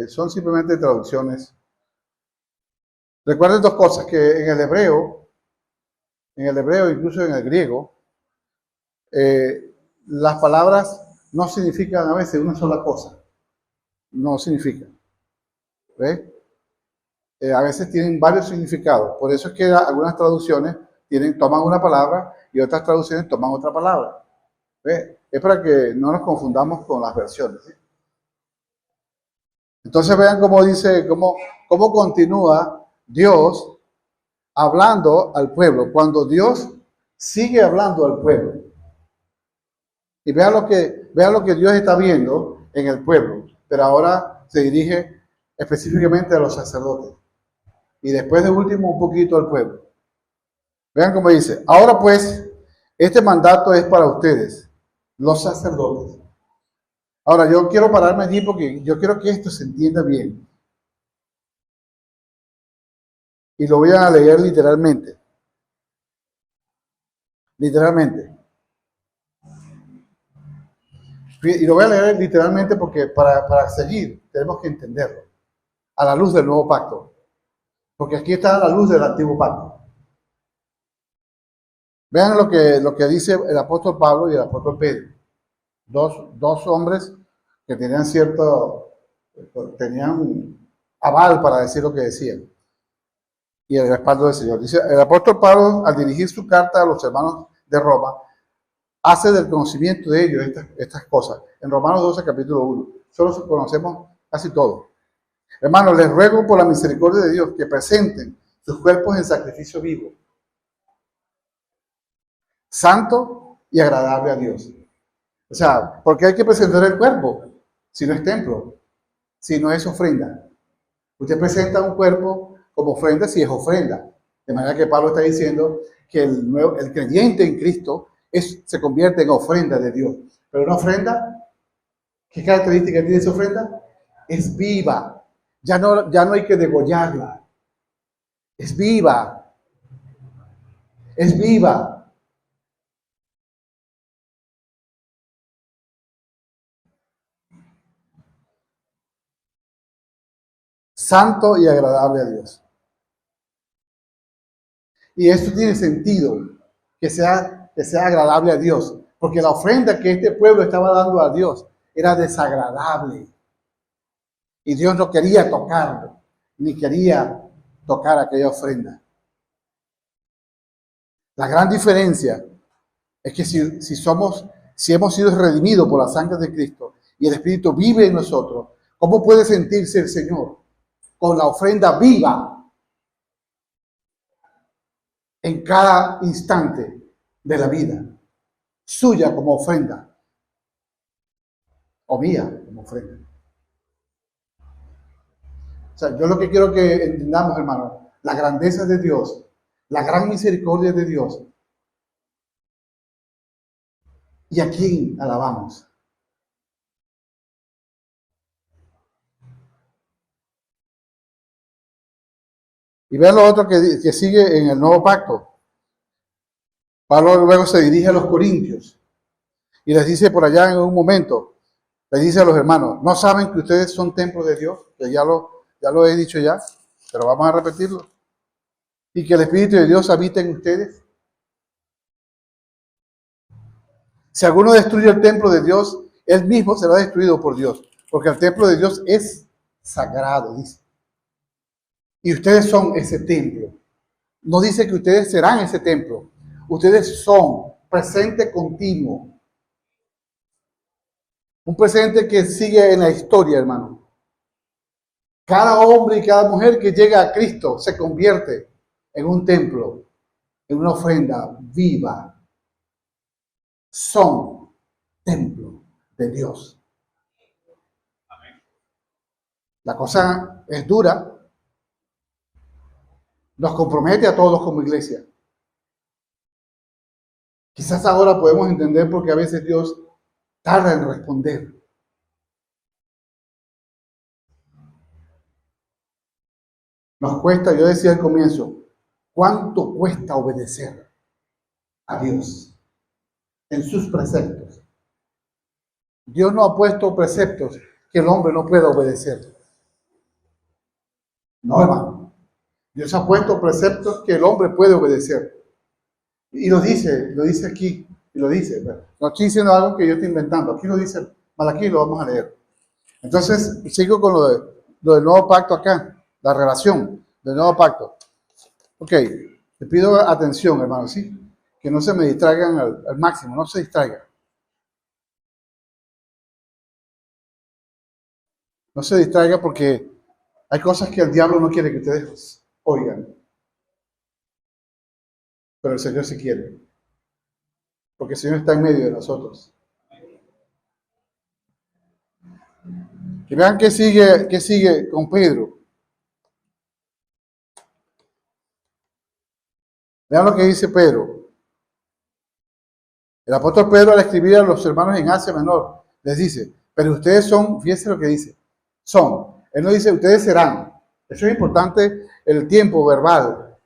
son simplemente traducciones. Recuerden dos cosas, que en el hebreo, incluso en el griego, las palabras no significan a veces una sola cosa. No significan. ¿Ves? A veces tienen varios significados. Por eso es que algunas traducciones toman una palabra y otras traducciones toman otra palabra. ¿Ves? Es para que no nos confundamos con las versiones, ¿sí? Entonces vean cómo dice, cómo continúa Dios hablando al pueblo. Cuando Dios sigue hablando al pueblo. Y vean lo que Dios está viendo en el pueblo. Pero ahora se dirige específicamente a los sacerdotes. Y después de último un poquito al pueblo. Vean cómo dice. Ahora pues, este mandato es para ustedes, los sacerdotes. Ahora yo quiero pararme allí porque yo quiero que esto se entienda bien. Y lo voy a leer literalmente. Literalmente. Y lo voy a leer literalmente porque para seguir tenemos que entenderlo. A la luz del nuevo pacto. Porque aquí está la luz del antiguo pacto. Vean lo que dice el apóstol Pablo y el apóstol Pedro. Dos hombres que tenían aval para decir lo que decían. Y el respaldo del Señor. Dice, el apóstol Pablo, al dirigir su carta a los hermanos de Roma, hace del conocimiento de ellos estas cosas. En Romanos 12, capítulo 1. Solo conocemos casi todo. Hermanos, les ruego por la misericordia de Dios que presenten sus cuerpos en sacrificio vivo, santo y agradable a Dios. O sea, ¿por qué hay que presentar el cuerpo? Si no es templo, si no es ofrenda. Usted presenta un cuerpo como ofrenda si es ofrenda. De manera que Pablo está diciendo que el creyente en Cristo se convierte en ofrenda de Dios. Pero una ofrenda, ¿qué característica tiene esa ofrenda? Es viva. Ya no hay que degollarla. Es viva. Es viva. Santo y agradable a Dios. Y esto tiene sentido, que sea agradable a Dios, porque la ofrenda que este pueblo estaba dando a Dios era desagradable. Y Dios no quería tocarlo, ni quería tocar aquella ofrenda. La gran diferencia es que si hemos sido redimidos por la sangre de Cristo y el Espíritu vive en nosotros, ¿cómo puede sentirse el Señor con la ofrenda viva en cada instante de la vida, suya como ofrenda o mía como ofrenda? O sea, yo lo que quiero que entendamos, hermano, la grandeza de Dios, la gran misericordia de Dios. ¿Y a quién alabamos? Y vean lo otro que sigue en el nuevo pacto. Pablo luego se dirige a los corintios y les dice por allá en un momento, les dice a los hermanos, ¿no saben que ustedes son templos de Dios? Que ya lo he dicho ya, pero vamos a repetirlo. Y que el Espíritu de Dios habita en ustedes. Si alguno destruye el templo de Dios, él mismo será destruido por Dios, porque el templo de Dios es sagrado, dice. Y ustedes son ese templo. No dice que ustedes serán ese templo. Ustedes son presente continuo. Un presente que sigue en la historia, hermano. Cada hombre y cada mujer que llega a Cristo se convierte en un templo, en una ofrenda viva. Son templo de Dios. La cosa es dura. Nos compromete a todos como iglesia. Quizás ahora podemos entender por qué a veces Dios tarda en responder. Nos cuesta, yo decía al comienzo, ¿cuánto cuesta obedecer a Dios en sus preceptos? Dios no ha puesto preceptos que el hombre no pueda obedecer. No, hermano. Dios ha puesto preceptos que el hombre puede obedecer. Y lo dice aquí, y lo dice. No estoy diciendo algo que yo estoy inventando. Aquí lo dice Malaquí, lo vamos a leer. Entonces, sigo con lo del nuevo pacto acá, la relación del nuevo pacto. Ok, te pido atención, hermano, ¿sí? Que no se me distraigan al máximo, no se distraigan. No se distraiga porque hay cosas que el diablo no quiere que ustedes oigan. Pero el Señor sí quiere. Porque el Señor está en medio de nosotros. Que vean qué sigue con Pedro. Vean lo que dice Pedro. El apóstol Pedro, al escribir a los hermanos en Asia Menor, les dice, pero ustedes son, fíjense lo que dice, son. Él no dice, ustedes serán. Eso es importante, el tiempo verbal.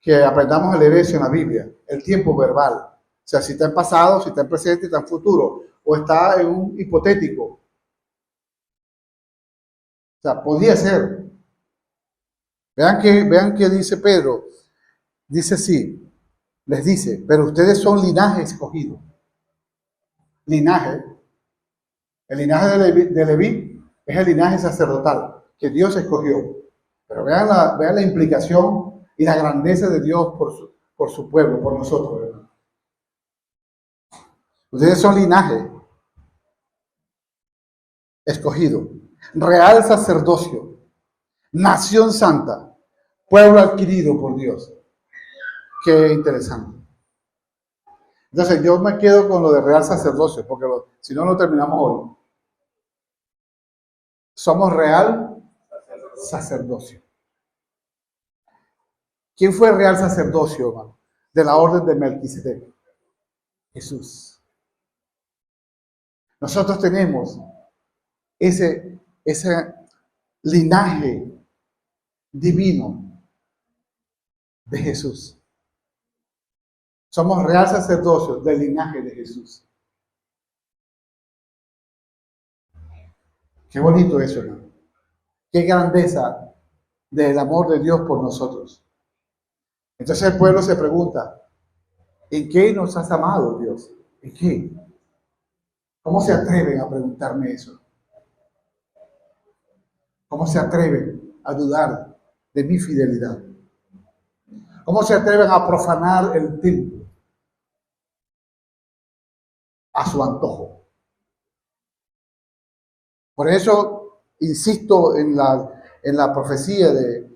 Que aprendamos a leer eso en la Biblia. El tiempo verbal. O sea, si está en pasado, si está en presente, está en futuro. O está en un hipotético. O sea, podía ser. Vean que dice Pedro. Dice así, les dice, pero ustedes son linaje escogido. Linaje. El linaje de Leví es el linaje sacerdotal que Dios escogió. Pero vean la implicación y la grandeza de Dios por su pueblo, por nosotros, ¿verdad? Ustedes son linaje escogido, real sacerdocio, nación santa, pueblo adquirido por Dios. Qué interesante. Entonces yo me quedo con lo de real sacerdocio, porque si no, no terminamos hoy. Somos real sacerdocio. ¿Quién fue el real sacerdocio, hermano? De la orden de Melquisedec. Jesús. Nosotros tenemos ese linaje divino de Jesús. Somos real sacerdocio del linaje de Jesús. Qué bonito eso, hermano. Qué grandeza del amor de Dios por nosotros. Entonces el pueblo se pregunta, ¿en qué nos has amado, Dios? ¿En qué? ¿Cómo se atreven a preguntarme eso? ¿Cómo se atreven a dudar de mi fidelidad? ¿Cómo se atreven a profanar el templo a su antojo? Por eso insisto en la profecía de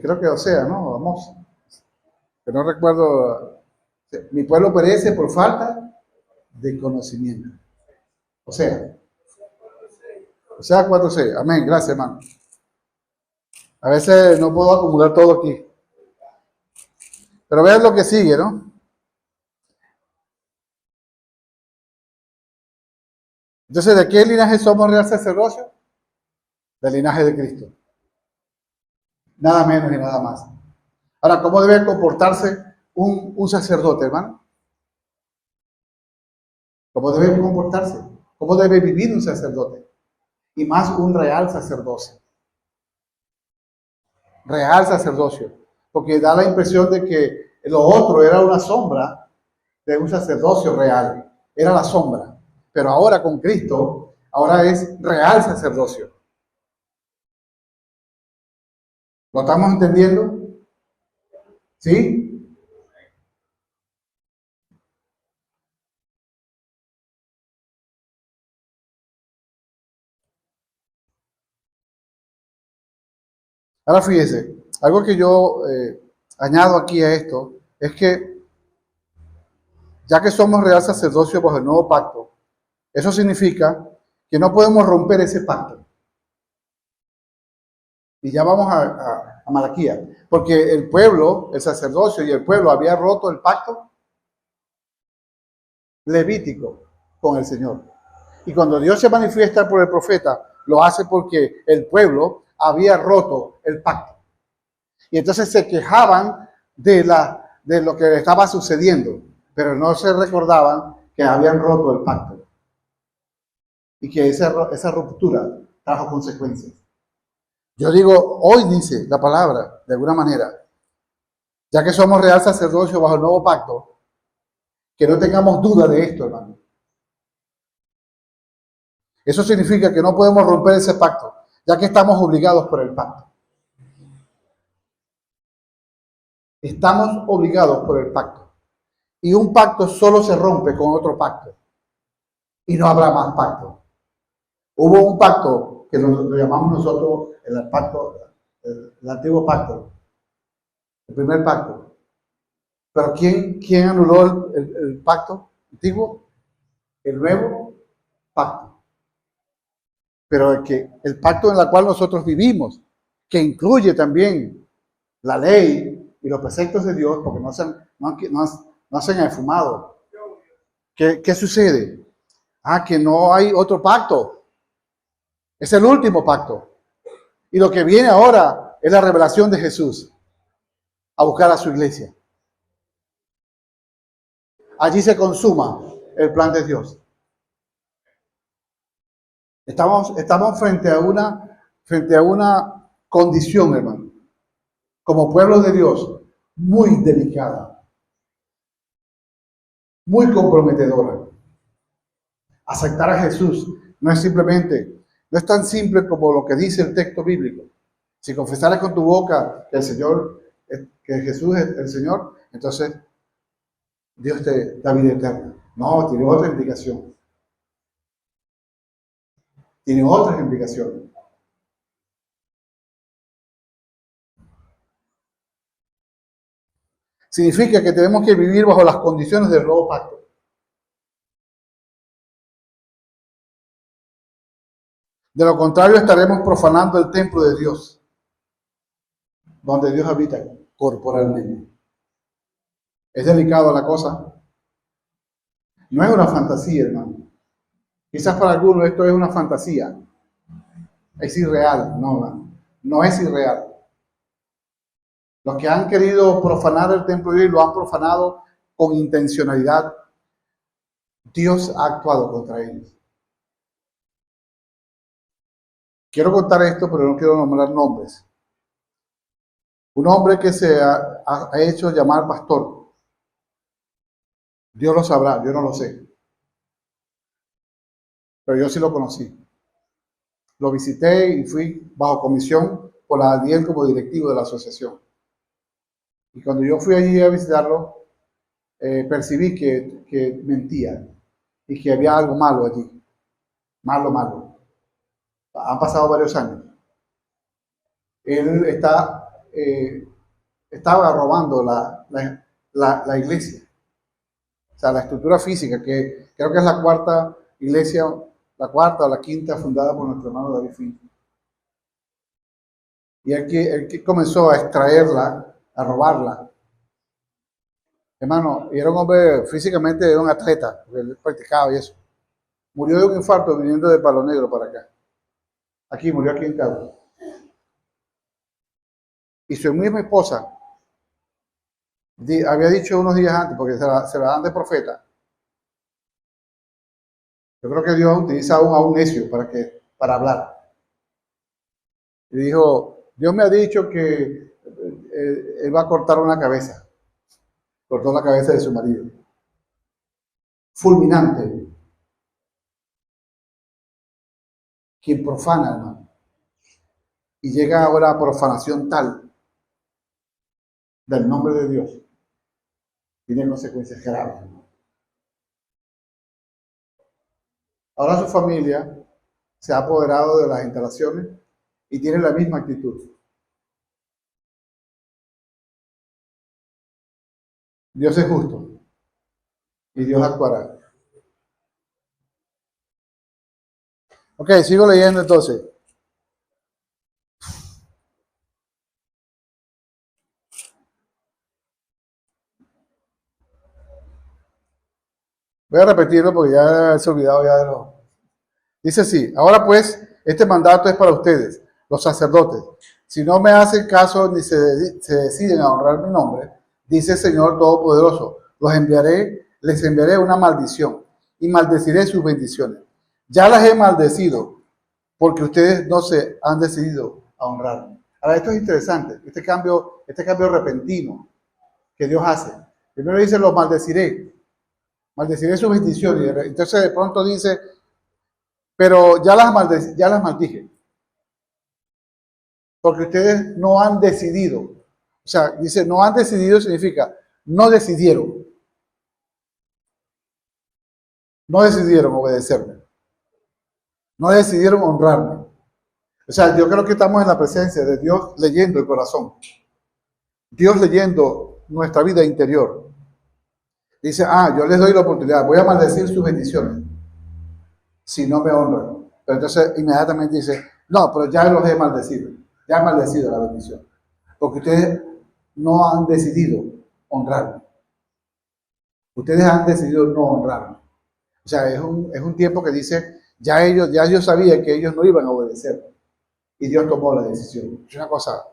creo que Osea, ¿no? Amós, que no recuerdo. Mi pueblo perece por falta de conocimiento. Osea 4:6. Amén. Gracias, hermano. A veces no puedo acumular todo aquí. Pero vean lo que sigue, ¿no? Entonces, ¿de qué linaje somos real sacerdocio? Del linaje de Cristo. Nada menos y nada más. Ahora, ¿cómo debe comportarse un sacerdote, hermano? ¿Cómo debe comportarse? ¿Cómo debe vivir un sacerdote? Y más un real sacerdocio. Real sacerdocio. Porque da la impresión de que lo otro era una sombra de un sacerdocio real. Era la sombra. Pero ahora con Cristo, ahora es real sacerdocio. ¿Lo estamos entendiendo? ¿Sí? Ahora fíjese, algo que yo añado aquí a esto es que ya que somos real sacerdocio bajo el nuevo pacto, eso significa que no podemos romper ese pacto. Y ya vamos a Malaquías, porque el pueblo, el sacerdocio y el pueblo había roto el pacto levítico con el Señor. Y cuando Dios se manifiesta por el profeta, lo hace porque el pueblo había roto el pacto. Y entonces se quejaban de lo que estaba sucediendo, pero no se recordaban que habían roto el pacto. Y que esa ruptura trajo consecuencias. Yo digo, hoy dice la palabra, de alguna manera, ya que somos real sacerdocio bajo el nuevo pacto, que no tengamos duda de esto, hermano. Eso significa que no podemos romper ese pacto, ya que estamos obligados por el pacto. Estamos obligados por el pacto. Y un pacto solo se rompe con otro pacto. Y no habrá más pacto. Hubo un pacto que lo llamamos nosotros el pacto, el antiguo pacto, el primer pacto. Pero ¿quién anuló el pacto antiguo? El nuevo pacto. Pero el pacto en el cual nosotros vivimos, que incluye también la ley y los preceptos de Dios, porque no se han esfumado. ¿Qué sucede? Que no hay otro pacto. Es el último pacto. Y lo que viene ahora es la revelación de Jesús a buscar a su iglesia. Allí se consuma el plan de Dios. Estamos frente a una condición, hermano, como pueblo de Dios, muy delicada, muy comprometedora. Aceptar a Jesús no es tan simple como lo que dice el texto bíblico. Si confesaras con tu boca que Jesús es el Señor, entonces Dios te da vida eterna. No, tiene otra implicación. Tiene otras implicaciones. Significa que tenemos que vivir bajo las condiciones del nuevo pacto. De lo contrario, estaremos profanando el templo de Dios, donde Dios habita corporalmente. Es delicada la cosa. No es una fantasía, hermano. Quizás para algunos esto es una fantasía. Es irreal. No, hermano. No es irreal. Los que han querido profanar el templo de Dios lo han profanado con intencionalidad. Dios ha actuado contra ellos. Quiero contar esto, pero no quiero nombrar nombres. Un hombre que se ha hecho llamar pastor. Dios lo sabrá, yo no lo sé. Pero yo sí lo conocí. Lo visité y fui bajo comisión por la ADIEL como directivo de la asociación. Y cuando yo fui allí a visitarlo, percibí que mentía y que había algo malo allí. Malo. Han pasado varios años. Él estaba robando la iglesia. O sea, la estructura física, que creo que es la cuarta iglesia, la cuarta o la quinta fundada por nuestro hermano David Fink. Y él que comenzó a extraerla, a robarla. Hermano, y era un hombre físicamente, era un atleta, porque él practicaba y eso. Murió de un infarto viniendo de Palo Negro para acá. Murió aquí en Cabo. Y su misma esposa había dicho unos días antes, porque se la dan de profeta. Yo creo que Dios utiliza a un necio para hablar. Y dijo, Dios me ha dicho que él va a cortar una cabeza. Cortó la cabeza de su marido. Fulminante. Quien profana, hermano. y llega ahora a profanación tal del nombre de Dios, tiene consecuencias graves. Ahora su familia se ha apoderado de las instalaciones y tiene la misma actitud. Dios es justo y Dios actuará. Ok, sigo leyendo entonces. Voy a repetirlo porque ya se ha olvidado ya de lo... Dice así, ahora pues, este mandato es para ustedes, los sacerdotes. Si no me hacen caso ni se deciden a honrar mi nombre, dice el Señor Todopoderoso, les enviaré una maldición y maldeciré sus bendiciones. Ya las he maldecido porque ustedes no se han decidido a honrarme. Ahora, esto es interesante, este cambio repentino que Dios hace. Primero dice, los maldeciré sus bendiciones. Entonces de pronto dice, pero ya las maldije. Porque ustedes no han decidido. O sea, dice, no han decidido significa, no decidieron. No decidieron obedecerme. No decidieron honrarme. O sea, yo creo que estamos en la presencia de Dios leyendo el corazón. Dios leyendo nuestra vida interior. Dice, yo les doy la oportunidad, voy a maldecir sus bendiciones si no me honran. Pero entonces inmediatamente dice, no, pero ya los he maldecido. Ya he maldecido la bendición. Porque ustedes no han decidido honrarme. Ustedes han decidido no honrarme. O sea, es un tiempo que dice, ya yo sabía que ellos no iban a obedecer. Y Dios tomó la decisión. Es una cosa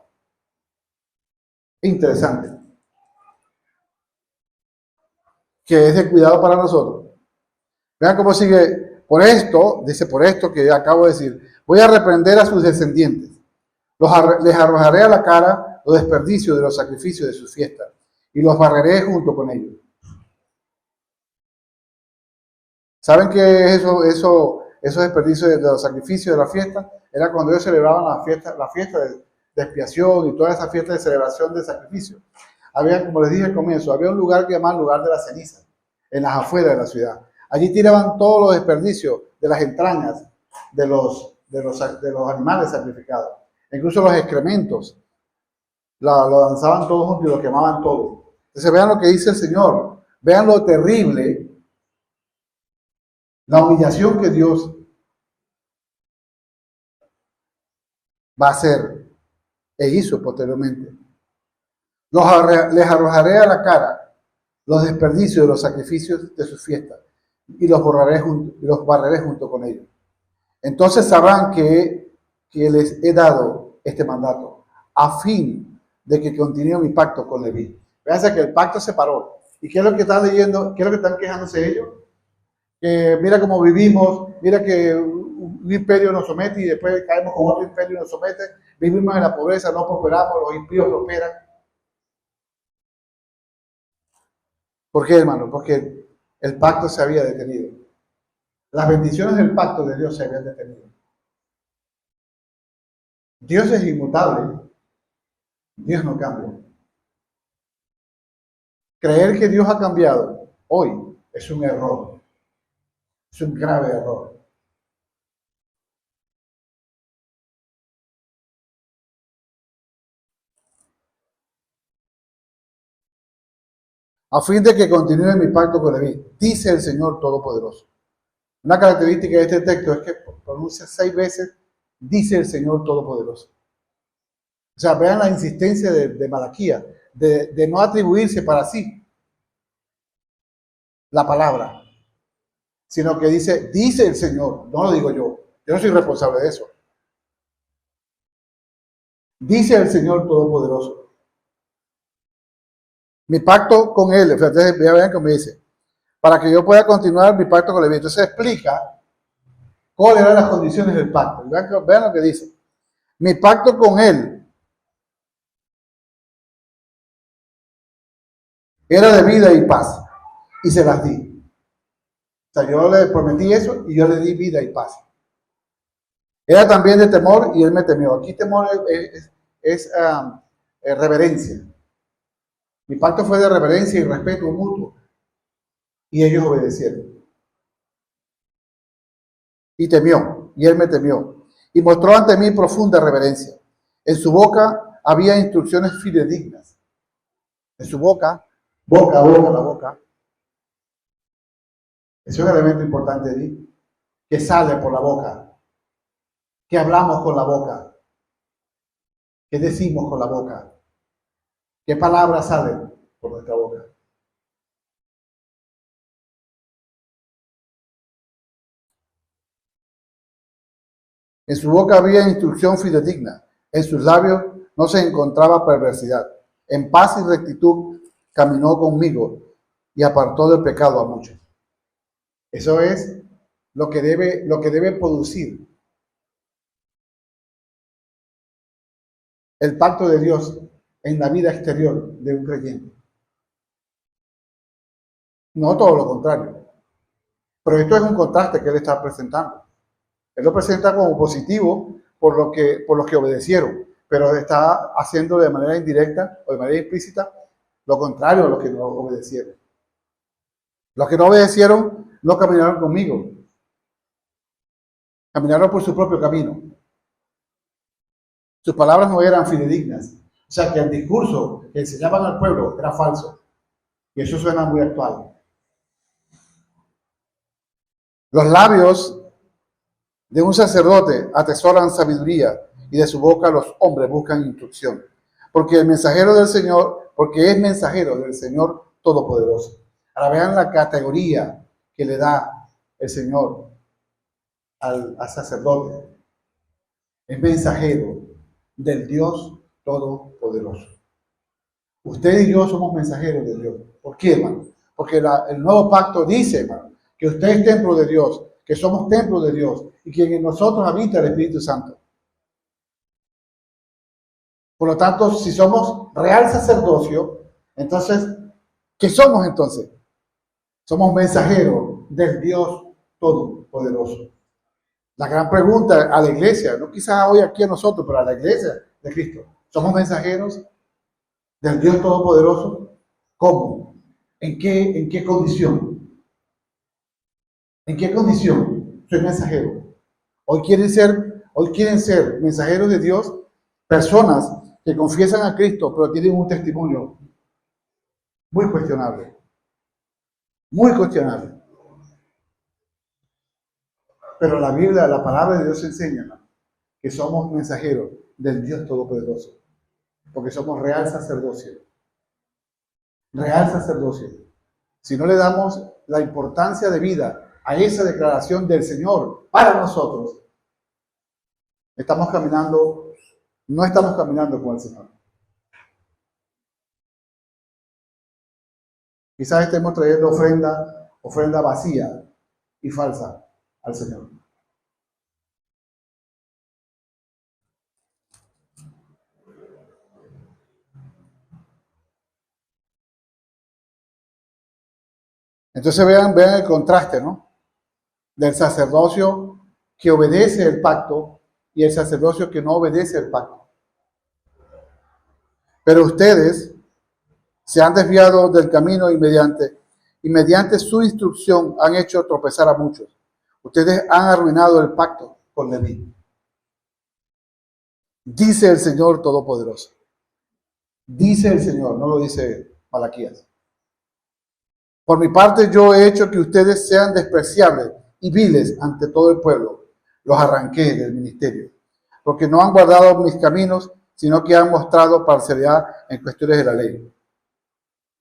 interesante. Que es de cuidado para nosotros. Vean cómo sigue. Por esto que acabo de decir, voy a reprender a sus descendientes. Les arrojaré a la cara los desperdicios de los sacrificios de sus fiestas y los barreré junto con ellos. ¿Saben qué es esos desperdicios de los sacrificios de la fiesta? Era cuando ellos celebraban la fiesta de expiación y toda esa fiesta de celebración de sacrificio. Había, como les dije al comienzo, había un lugar que llamaban lugar de la ceniza, en las afueras de la ciudad. Allí tiraban todos los desperdicios de las entrañas de los animales sacrificados. Incluso los excrementos. Lo lanzaban todos juntos y lo quemaban todo. Entonces vean lo que dice el Señor. Vean lo terrible, la humillación que Dios va a hacer e hizo posteriormente. Les arrojaré a la cara los desperdicios de los sacrificios de sus fiestas y los barreré junto con ellos. Entonces sabrán que les he dado este mandato a fin de que continúe mi pacto con Leví. Fíjense que el pacto se paró. ¿Y qué es lo que están leyendo? ¿Qué es lo que están quejándose ellos? Que mira cómo vivimos, mira que un imperio nos somete y después caemos con otro imperio y nos somete. Vivimos en la pobreza, no prosperamos, los impíos prosperan. ¿Por qué, hermano? Porque el pacto se había detenido. Las bendiciones del pacto de Dios se habían detenido. Dios es inmutable. Dios no cambia. Creer que Dios ha cambiado hoy es un error. Es un grave error. A fin de que continúe mi pacto con Leví, dice el Señor Todopoderoso. Una característica de este texto es que pronuncia 6 veces, dice el Señor Todopoderoso. O sea, vean la insistencia de Malaquías, de no atribuirse para sí la palabra, sino que dice el Señor, no lo digo yo no soy responsable de eso. Dice el Señor Todopoderoso. Mi pacto con él, entonces vean cómo dice, para que yo pueda continuar mi pacto con Leví. Entonces explica cuáles eran las condiciones del pacto. Vean lo que dice. Mi pacto con él era de vida y paz, y se las di. O sea, yo le prometí eso y yo le di vida y paz. Era también de temor y él me temió. Aquí temor es reverencia. Mi pacto fue de reverencia y respeto mutuo. Y ellos obedecieron. Y temió, y él me temió. Y mostró ante mí profunda reverencia. En su boca había instrucciones fidedignas. En su boca, boca, la boca. Eso es un elemento importante de mí. Que sale por la boca. Que hablamos con la boca. Que decimos con la boca. ¿Qué palabras salen por nuestra boca? En su boca había instrucción fidedigna, en sus labios no se encontraba perversidad. En paz y rectitud caminó conmigo y apartó del pecado a muchos. Eso es lo que debe producir el pacto de Dios en la vida exterior de un creyente. No todo lo contrario. Pero esto es un contraste que él está presentando. Él lo presenta como positivo por los que obedecieron, pero está haciendo de manera indirecta o de manera implícita lo contrario a los que no obedecieron. Los que no obedecieron no caminaron conmigo, caminaron por su propio camino. Sus palabras no eran fidedignas, o sea que el discurso que enseñaban al pueblo era falso, y eso suena muy actual. Los labios de un sacerdote atesoran sabiduría y de su boca los hombres buscan instrucción. Porque es mensajero del Señor Todopoderoso. Ahora vean la categoría que le da el Señor al sacerdote. Es mensajero del Dios Todopoderoso. Usted y yo somos mensajeros de Dios. ¿Por qué, hermano? Porque el nuevo pacto dice, hermano, que usted es templo de Dios, que somos templo de Dios y que en nosotros habita el Espíritu Santo. Por lo tanto, si somos real sacerdocio, entonces, ¿qué somos entonces? Somos mensajeros del Dios Todopoderoso. La gran pregunta a la iglesia, no quizás hoy aquí a nosotros, pero a la iglesia de Cristo, ¿somos mensajeros del Dios Todopoderoso? ¿Cómo? ¿En qué condición? ¿En qué condición soy mensajero? Hoy quieren ser mensajeros de Dios, personas que confiesan a Cristo, pero tienen un testimonio muy cuestionable. Muy cuestionable. Pero la Biblia, la palabra de Dios enseña que somos mensajeros del Dios Todopoderoso. Porque somos real sacerdocio. Real sacerdocio. Si no le damos la importancia de vida a esa declaración del Señor para nosotros, no estamos caminando con el Señor. Quizás estemos trayendo ofrenda vacía y falsa al Señor. Entonces vean el contraste, ¿no? Del sacerdocio que obedece el pacto y el sacerdocio que no obedece el pacto. Pero ustedes se han desviado del camino y mediante su instrucción han hecho tropezar a muchos. Ustedes han arruinado el pacto con Leví. Dice el Señor Todopoderoso. Dice el Señor, no lo dice Malaquías. Por mi parte yo he hecho que ustedes sean despreciables y viles ante todo el pueblo. Los arranqué del ministerio, porque no han guardado mis caminos, sino que han mostrado parcialidad en cuestiones de la ley.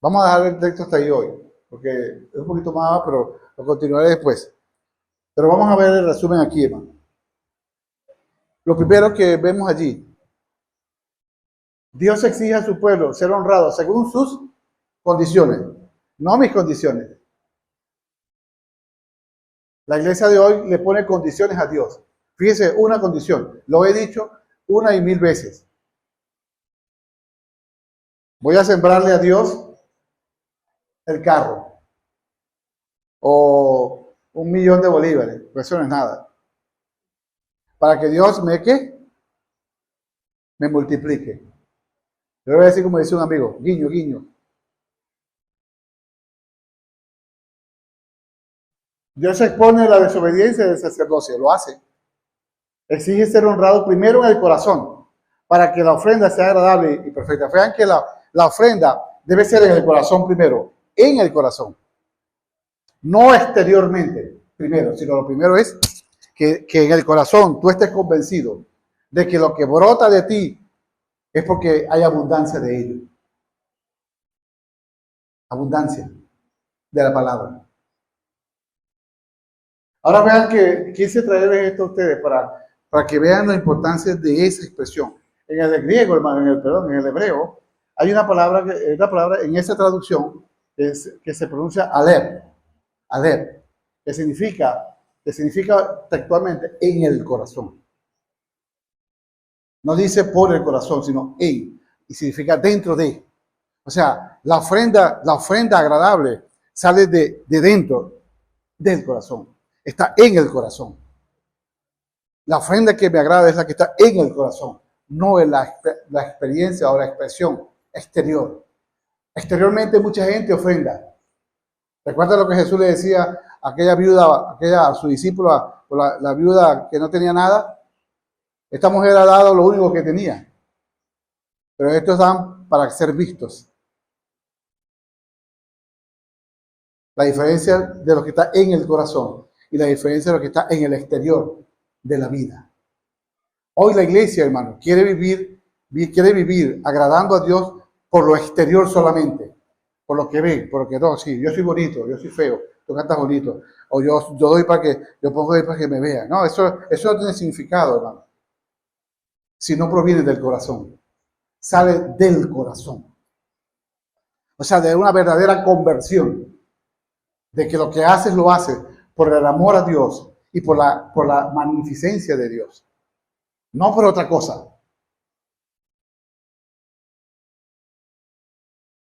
Vamos a dejar el texto hasta ahí hoy, porque es un poquito más, pero lo continuaré después. Pero vamos a ver el resumen aquí, hermano. Lo primero que vemos allí, Dios exige a su pueblo ser honrado según sus condiciones, no mis condiciones. La iglesia de hoy le pone condiciones a Dios. Fíjese, una condición, lo he dicho 1 y 1000 veces. Voy a sembrarle a Dios el carro o 1 millón de bolívares, pues eso no es nada. Para que Dios me, ¿qué? Me multiplique. Yo le voy a decir como dice un amigo, guiño, guiño. Dios expone la desobediencia del sacerdocio, lo hace. Exige ser honrado primero en el corazón, para que la ofrenda sea agradable y perfecta. Vean que la ofrenda debe ser en el corazón primero, en el corazón. No exteriormente, primero, sino lo primero es que en el corazón tú estés convencido de que lo que brota de ti es porque hay abundancia de ello. Abundancia de la palabra. Ahora vean que quise traerles esto a ustedes para que vean la importancia de esa expresión. En el griego, hermano, en el hebreo, hay una palabra en esa traducción que se pronuncia alep, que significa textualmente en el corazón. No dice por el corazón, sino en, y significa dentro de. O sea, la ofrenda agradable sale de dentro del corazón. Está en el corazón. La ofrenda que me agrada es la que está en el corazón, no en la experiencia o la expresión exterior. Exteriormente mucha gente ofrenda. ¿Recuerda lo que Jesús le decía a aquella viuda, a su discípula, la viuda que no tenía nada? Esta mujer ha dado lo único que tenía. Pero estos dan para ser vistos. La diferencia de lo que está en el corazón y la diferencia de lo que está en el exterior de la vida. Hoy la iglesia, hermano, quiere vivir agradando a Dios por lo exterior solamente, por lo que ven, por lo que no, sí, yo soy bonito, yo soy feo, tú cantas bonito, o yo doy para que, yo pongo ahí para que me vean. No, eso no tiene significado, hermano. Si no proviene del corazón, sale del corazón. O sea, de una verdadera conversión, de que lo que haces lo haces por el amor a Dios y por la magnificencia de Dios, no por otra cosa.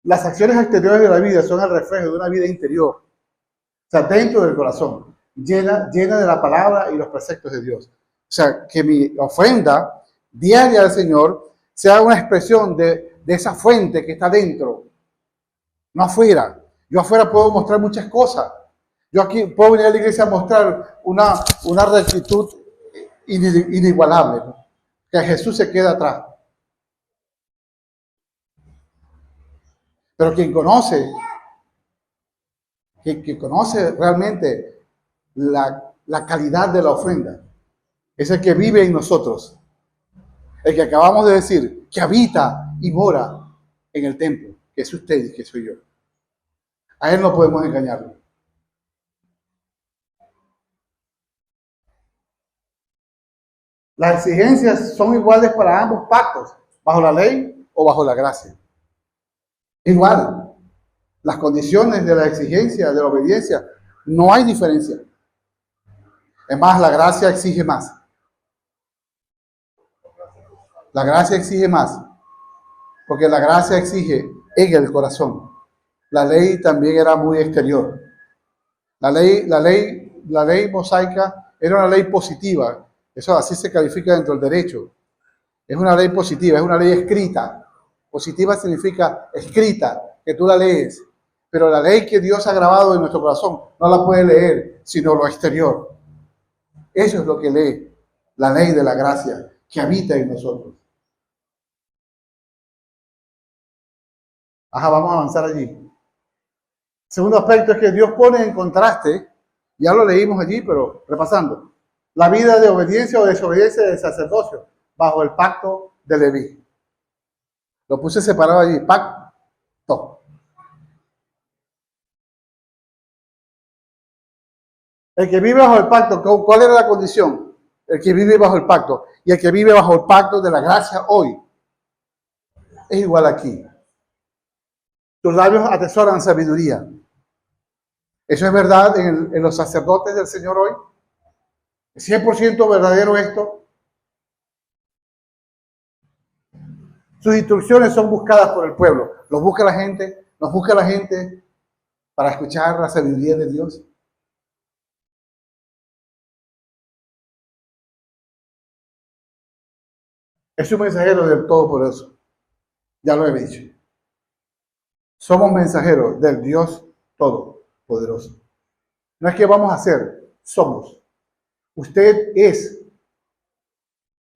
Las acciones exteriores de la vida son el reflejo de una vida interior, o sea, dentro del corazón, llena de la palabra y los preceptos de Dios. O sea, que mi ofrenda diaria al Señor sea una expresión de esa fuente que está dentro, no afuera. Yo afuera puedo mostrar muchas cosas. Yo aquí puedo venir a la iglesia a mostrar una rectitud inigualable, ¿no? Que Jesús se queda atrás. Pero quien conoce realmente la calidad de la ofrenda es el que vive en nosotros. El que acabamos de decir, que habita y mora en el templo, que es usted y que soy yo. A él no podemos engañarlo. Las exigencias son iguales para ambos pactos, bajo la ley o bajo la gracia. Igual, las condiciones de la exigencia, de la obediencia, no hay diferencia. Es más, la gracia exige más. La gracia exige más, porque la gracia exige en el corazón. La ley también era muy exterior. La ley mosaica era una ley positiva. Eso así se califica dentro del derecho. Es una ley positiva, es una ley escrita. Positiva significa escrita, que tú la lees. Pero la ley que Dios ha grabado en nuestro corazón no la puede leer, sino lo exterior. Eso es lo que lee la ley de la gracia que habita en nosotros. Ajá, vamos a avanzar allí. Segundo aspecto es que Dios pone en contraste, ya lo leímos allí, pero repasando, la vida de obediencia o desobediencia del sacerdocio bajo el pacto de Leví. Lo puse separado allí, pacto. El que vive bajo el pacto, ¿cuál era la condición? El que vive bajo el pacto. Y el que vive bajo el pacto de la gracia hoy es igual aquí. Tus labios atesoran sabiduría. ¿Eso es verdad en los sacerdotes del Señor hoy? ¿Es 100% verdadero esto? Sus instrucciones son buscadas por el pueblo. Nos busca la gente para escuchar la sabiduría de Dios. Es un mensajero del Todopoderoso. Ya lo he dicho. Somos mensajeros del Dios Todopoderoso. No es que vamos a ser, somos. Usted es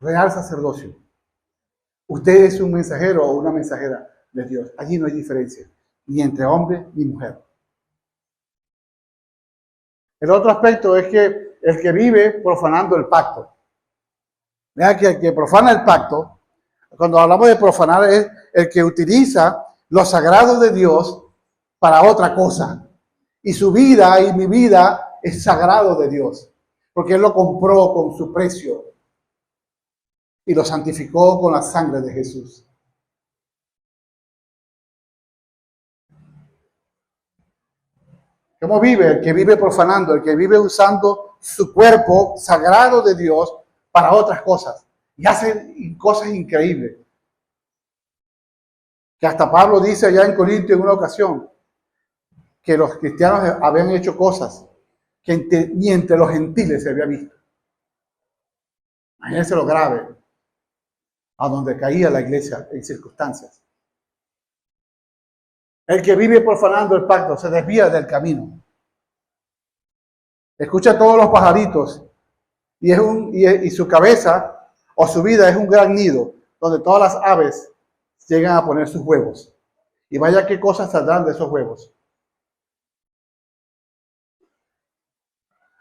real sacerdocio. Usted es un mensajero o una mensajera de Dios. Allí no hay diferencia, ni entre hombre ni mujer. El otro aspecto es que el que vive profanando el pacto. Vea que el que profana el pacto, cuando hablamos de profanar, es el que utiliza lo sagrado de Dios para otra cosa. Y su vida y mi vida es sagrado de Dios, porque Él lo compró con su precio y lo santificó con la sangre de Jesús. ¿Cómo vive? El que vive profanando, el que vive usando su cuerpo sagrado de Dios para otras cosas. Y hace cosas increíbles. Que hasta Pablo dice allá en Corinto en una ocasión que los cristianos habían hecho cosas que ni entre los gentiles se había visto. Imagínense lo grave a donde caía la iglesia en circunstancias. El que vive profanando el pacto se desvía del camino. Escucha todos los pajaritos y su cabeza o su vida es un gran nido donde todas las aves llegan a poner sus huevos. Y vaya qué cosas saldrán de esos huevos.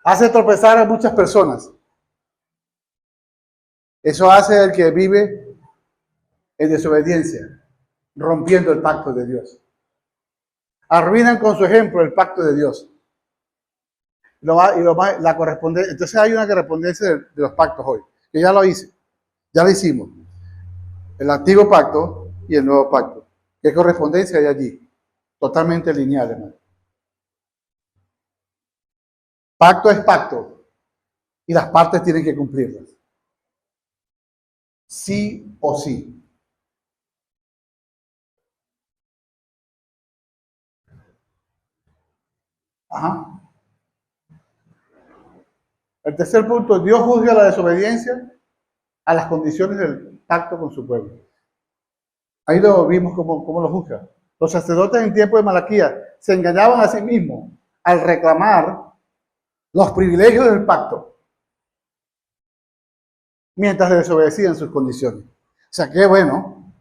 Hace tropezar a muchas personas. Eso hace el que vive en desobediencia, rompiendo el pacto de Dios. Arruinan con su ejemplo el pacto de Dios. La correspondencia. Entonces hay una correspondencia de los pactos hoy, que ya lo hice, ya lo hicimos. El antiguo pacto y el nuevo pacto. ¿Qué correspondencia hay allí? Totalmente lineal, hermano. Pacto es pacto y las partes tienen que cumplirlas. Sí o sí. Ajá. El tercer punto, Dios juzga la desobediencia a las condiciones del pacto con su pueblo. Ahí lo vimos cómo lo juzga. Los sacerdotes en tiempo de Malaquías se engañaban a sí mismos al reclamar los privilegios del pacto mientras desobedecían sus condiciones. O sea, qué bueno.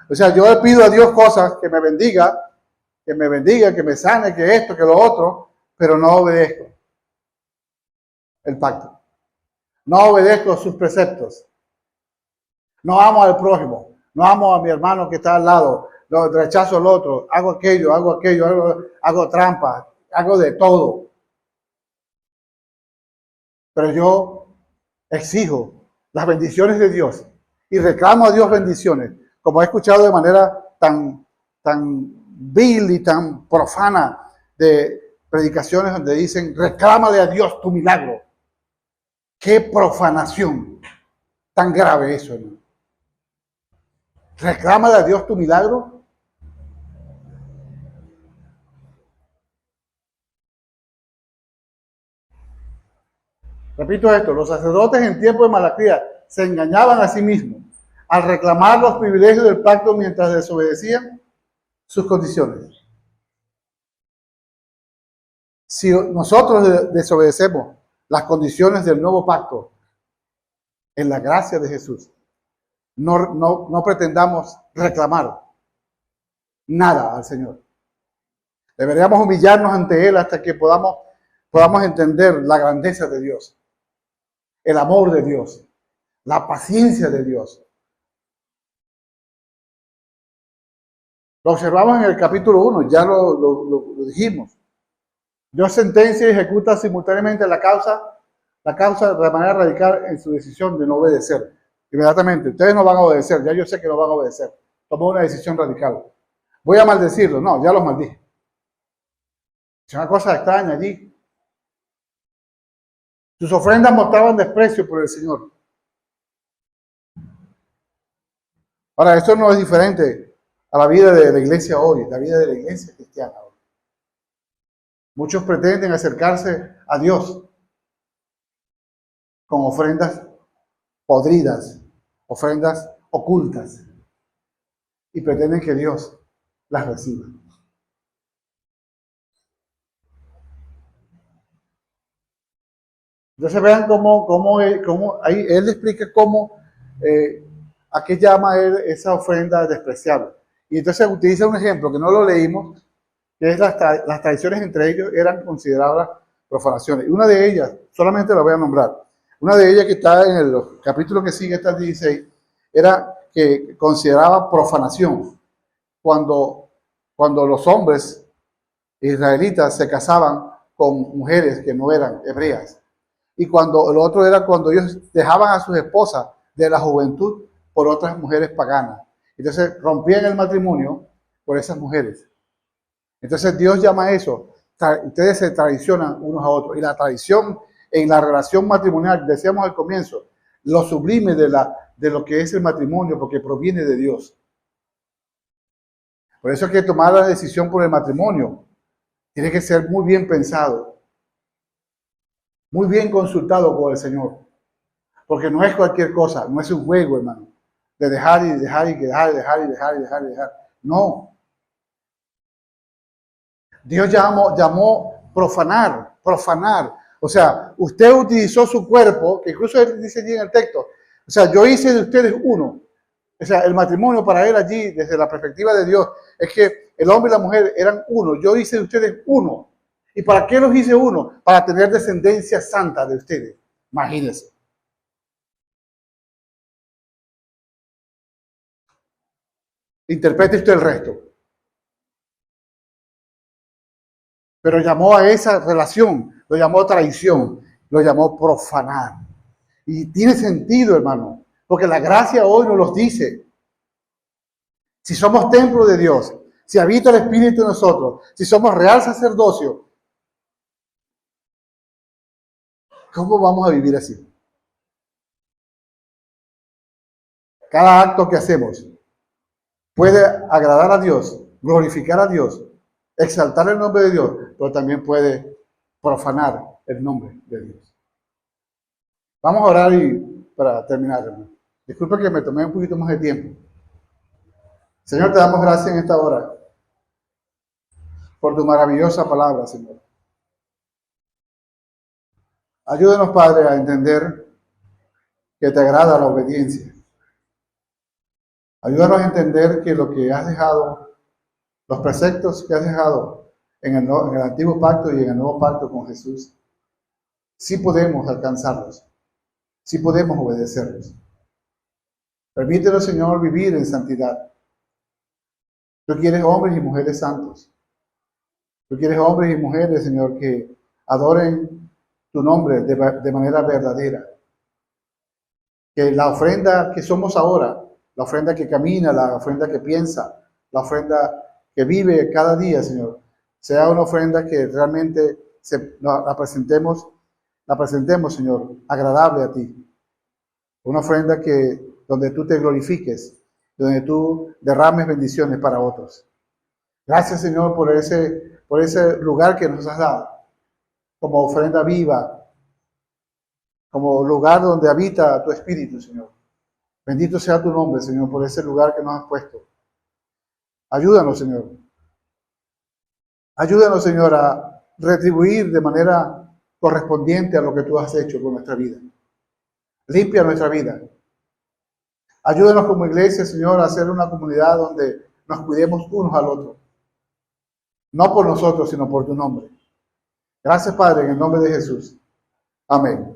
O sea, yo le pido a Dios cosas, que me bendiga, que me sane, que esto, que lo otro, pero no obedezco el pacto. No obedezco sus preceptos. No amo al prójimo. No amo a mi hermano que está al lado. No, rechazo al otro. Hago aquello, hago trampa, hago de todo. Pero yo exijo las bendiciones de Dios y reclamo a Dios bendiciones, como he escuchado de manera tan vil y tan profana de predicaciones donde dicen, reclámale a Dios tu milagro. ¡Qué profanación tan grave eso, hermano! Reclámale a Dios tu milagro. Repito esto, los sacerdotes en tiempo de Malaquías se engañaban a sí mismos al reclamar los privilegios del pacto mientras desobedecían sus condiciones. Si nosotros desobedecemos las condiciones del nuevo pacto en la gracia de Jesús, no pretendamos reclamar nada al Señor. Deberíamos humillarnos ante Él hasta que podamos entender la grandeza de Dios, el amor de Dios, la paciencia de Dios. Lo observamos en el capítulo 1, ya lo dijimos. Dios sentencia y ejecuta simultáneamente la causa de manera radical en su decisión de no obedecer. Inmediatamente, ustedes no van a obedecer, ya yo sé que no van a obedecer. Tomó una decisión radical. Voy a maldecirlo, no, ya los maldije. Es una cosa extraña allí. Sus ofrendas mostraban desprecio por el Señor. Ahora, esto no es diferente a la vida de la iglesia hoy, la vida de la iglesia cristiana hoy. Muchos pretenden acercarse a Dios con ofrendas podridas, ofrendas ocultas y pretenden que Dios las reciba. Entonces vean cómo ahí él explica a qué llama él esa ofrenda despreciable. Y entonces utiliza un ejemplo que no lo leímos, que es las tradiciones entre ellos eran consideradas profanaciones. Y una de ellas, solamente la voy a nombrar, una de ellas que está en el capítulo que sigue, está el 16, era que consideraba profanación cuando los hombres israelitas se casaban con mujeres que no eran hebreas. Y cuando el otro era cuando ellos dejaban a sus esposas de la juventud por otras mujeres paganas. Entonces rompían el matrimonio por esas mujeres. Entonces Dios llama a eso. Ustedes se traicionan unos a otros. Y la traición en la relación matrimonial, decíamos al comienzo, lo sublime de lo que es el matrimonio, porque proviene de Dios. Por eso hay que tomar la decisión por el matrimonio. Tiene que ser muy bien pensado. Muy bien consultado con el Señor. Porque no es cualquier cosa, no es un juego, hermano. De dejar y dejar y dejar. No. Dios llamó profanar. O sea, usted utilizó su cuerpo, que incluso él dice allí en el texto. O sea, yo hice de ustedes uno. O sea, el matrimonio para él allí, desde la perspectiva de Dios, es que el hombre y la mujer eran uno. Yo hice de ustedes uno. ¿Y para qué los hice uno? Para tener descendencia santa de ustedes. Imagínense. Interprete usted el resto. Pero llamó a esa relación, lo llamó traición, lo llamó profanar. Y tiene sentido, hermano, porque la gracia hoy nos los dice. Si somos templo de Dios, si habita el Espíritu en nosotros, si somos real sacerdocio, ¿cómo vamos a vivir así? Cada acto que hacemos puede agradar a Dios, glorificar a Dios, exaltar el nombre de Dios, pero también puede profanar el nombre de Dios. Vamos a orar para terminar, hermano. Disculpa que me tomé un poquito más de tiempo. Señor, te damos gracias en esta hora por tu maravillosa palabra, Señor. Ayúdanos, Padre, a entender que te agrada la obediencia. Ayúdanos a entender que lo que has dejado, los preceptos que has dejado en el antiguo pacto y en el nuevo pacto con Jesús, sí podemos alcanzarlos, sí podemos obedecerlos. Permítenos, Señor, vivir en santidad. Tú quieres hombres y mujeres santos. Tú quieres hombres y mujeres, Señor, que adoren tu nombre de manera verdadera. Que la ofrenda que somos ahora, la ofrenda que camina, la ofrenda que piensa, la ofrenda que vive cada día, Señor, sea una ofrenda que realmente la presentemos, Señor, agradable a ti. Una ofrenda donde tú te glorifiques, donde tú derrames bendiciones para otros. Gracias, Señor, por ese lugar que nos has dado, como ofrenda viva, como lugar donde habita tu Espíritu, Señor. Bendito sea tu nombre, Señor, por ese lugar que nos has puesto. Ayúdanos, Señor. Ayúdanos, Señor, a retribuir de manera correspondiente a lo que tú has hecho con nuestra vida. Limpia nuestra vida. Ayúdanos como iglesia, Señor, a ser una comunidad donde nos cuidemos unos al otro. No por nosotros, sino por tu nombre. Gracias, Padre, en el nombre de Jesús. Amén.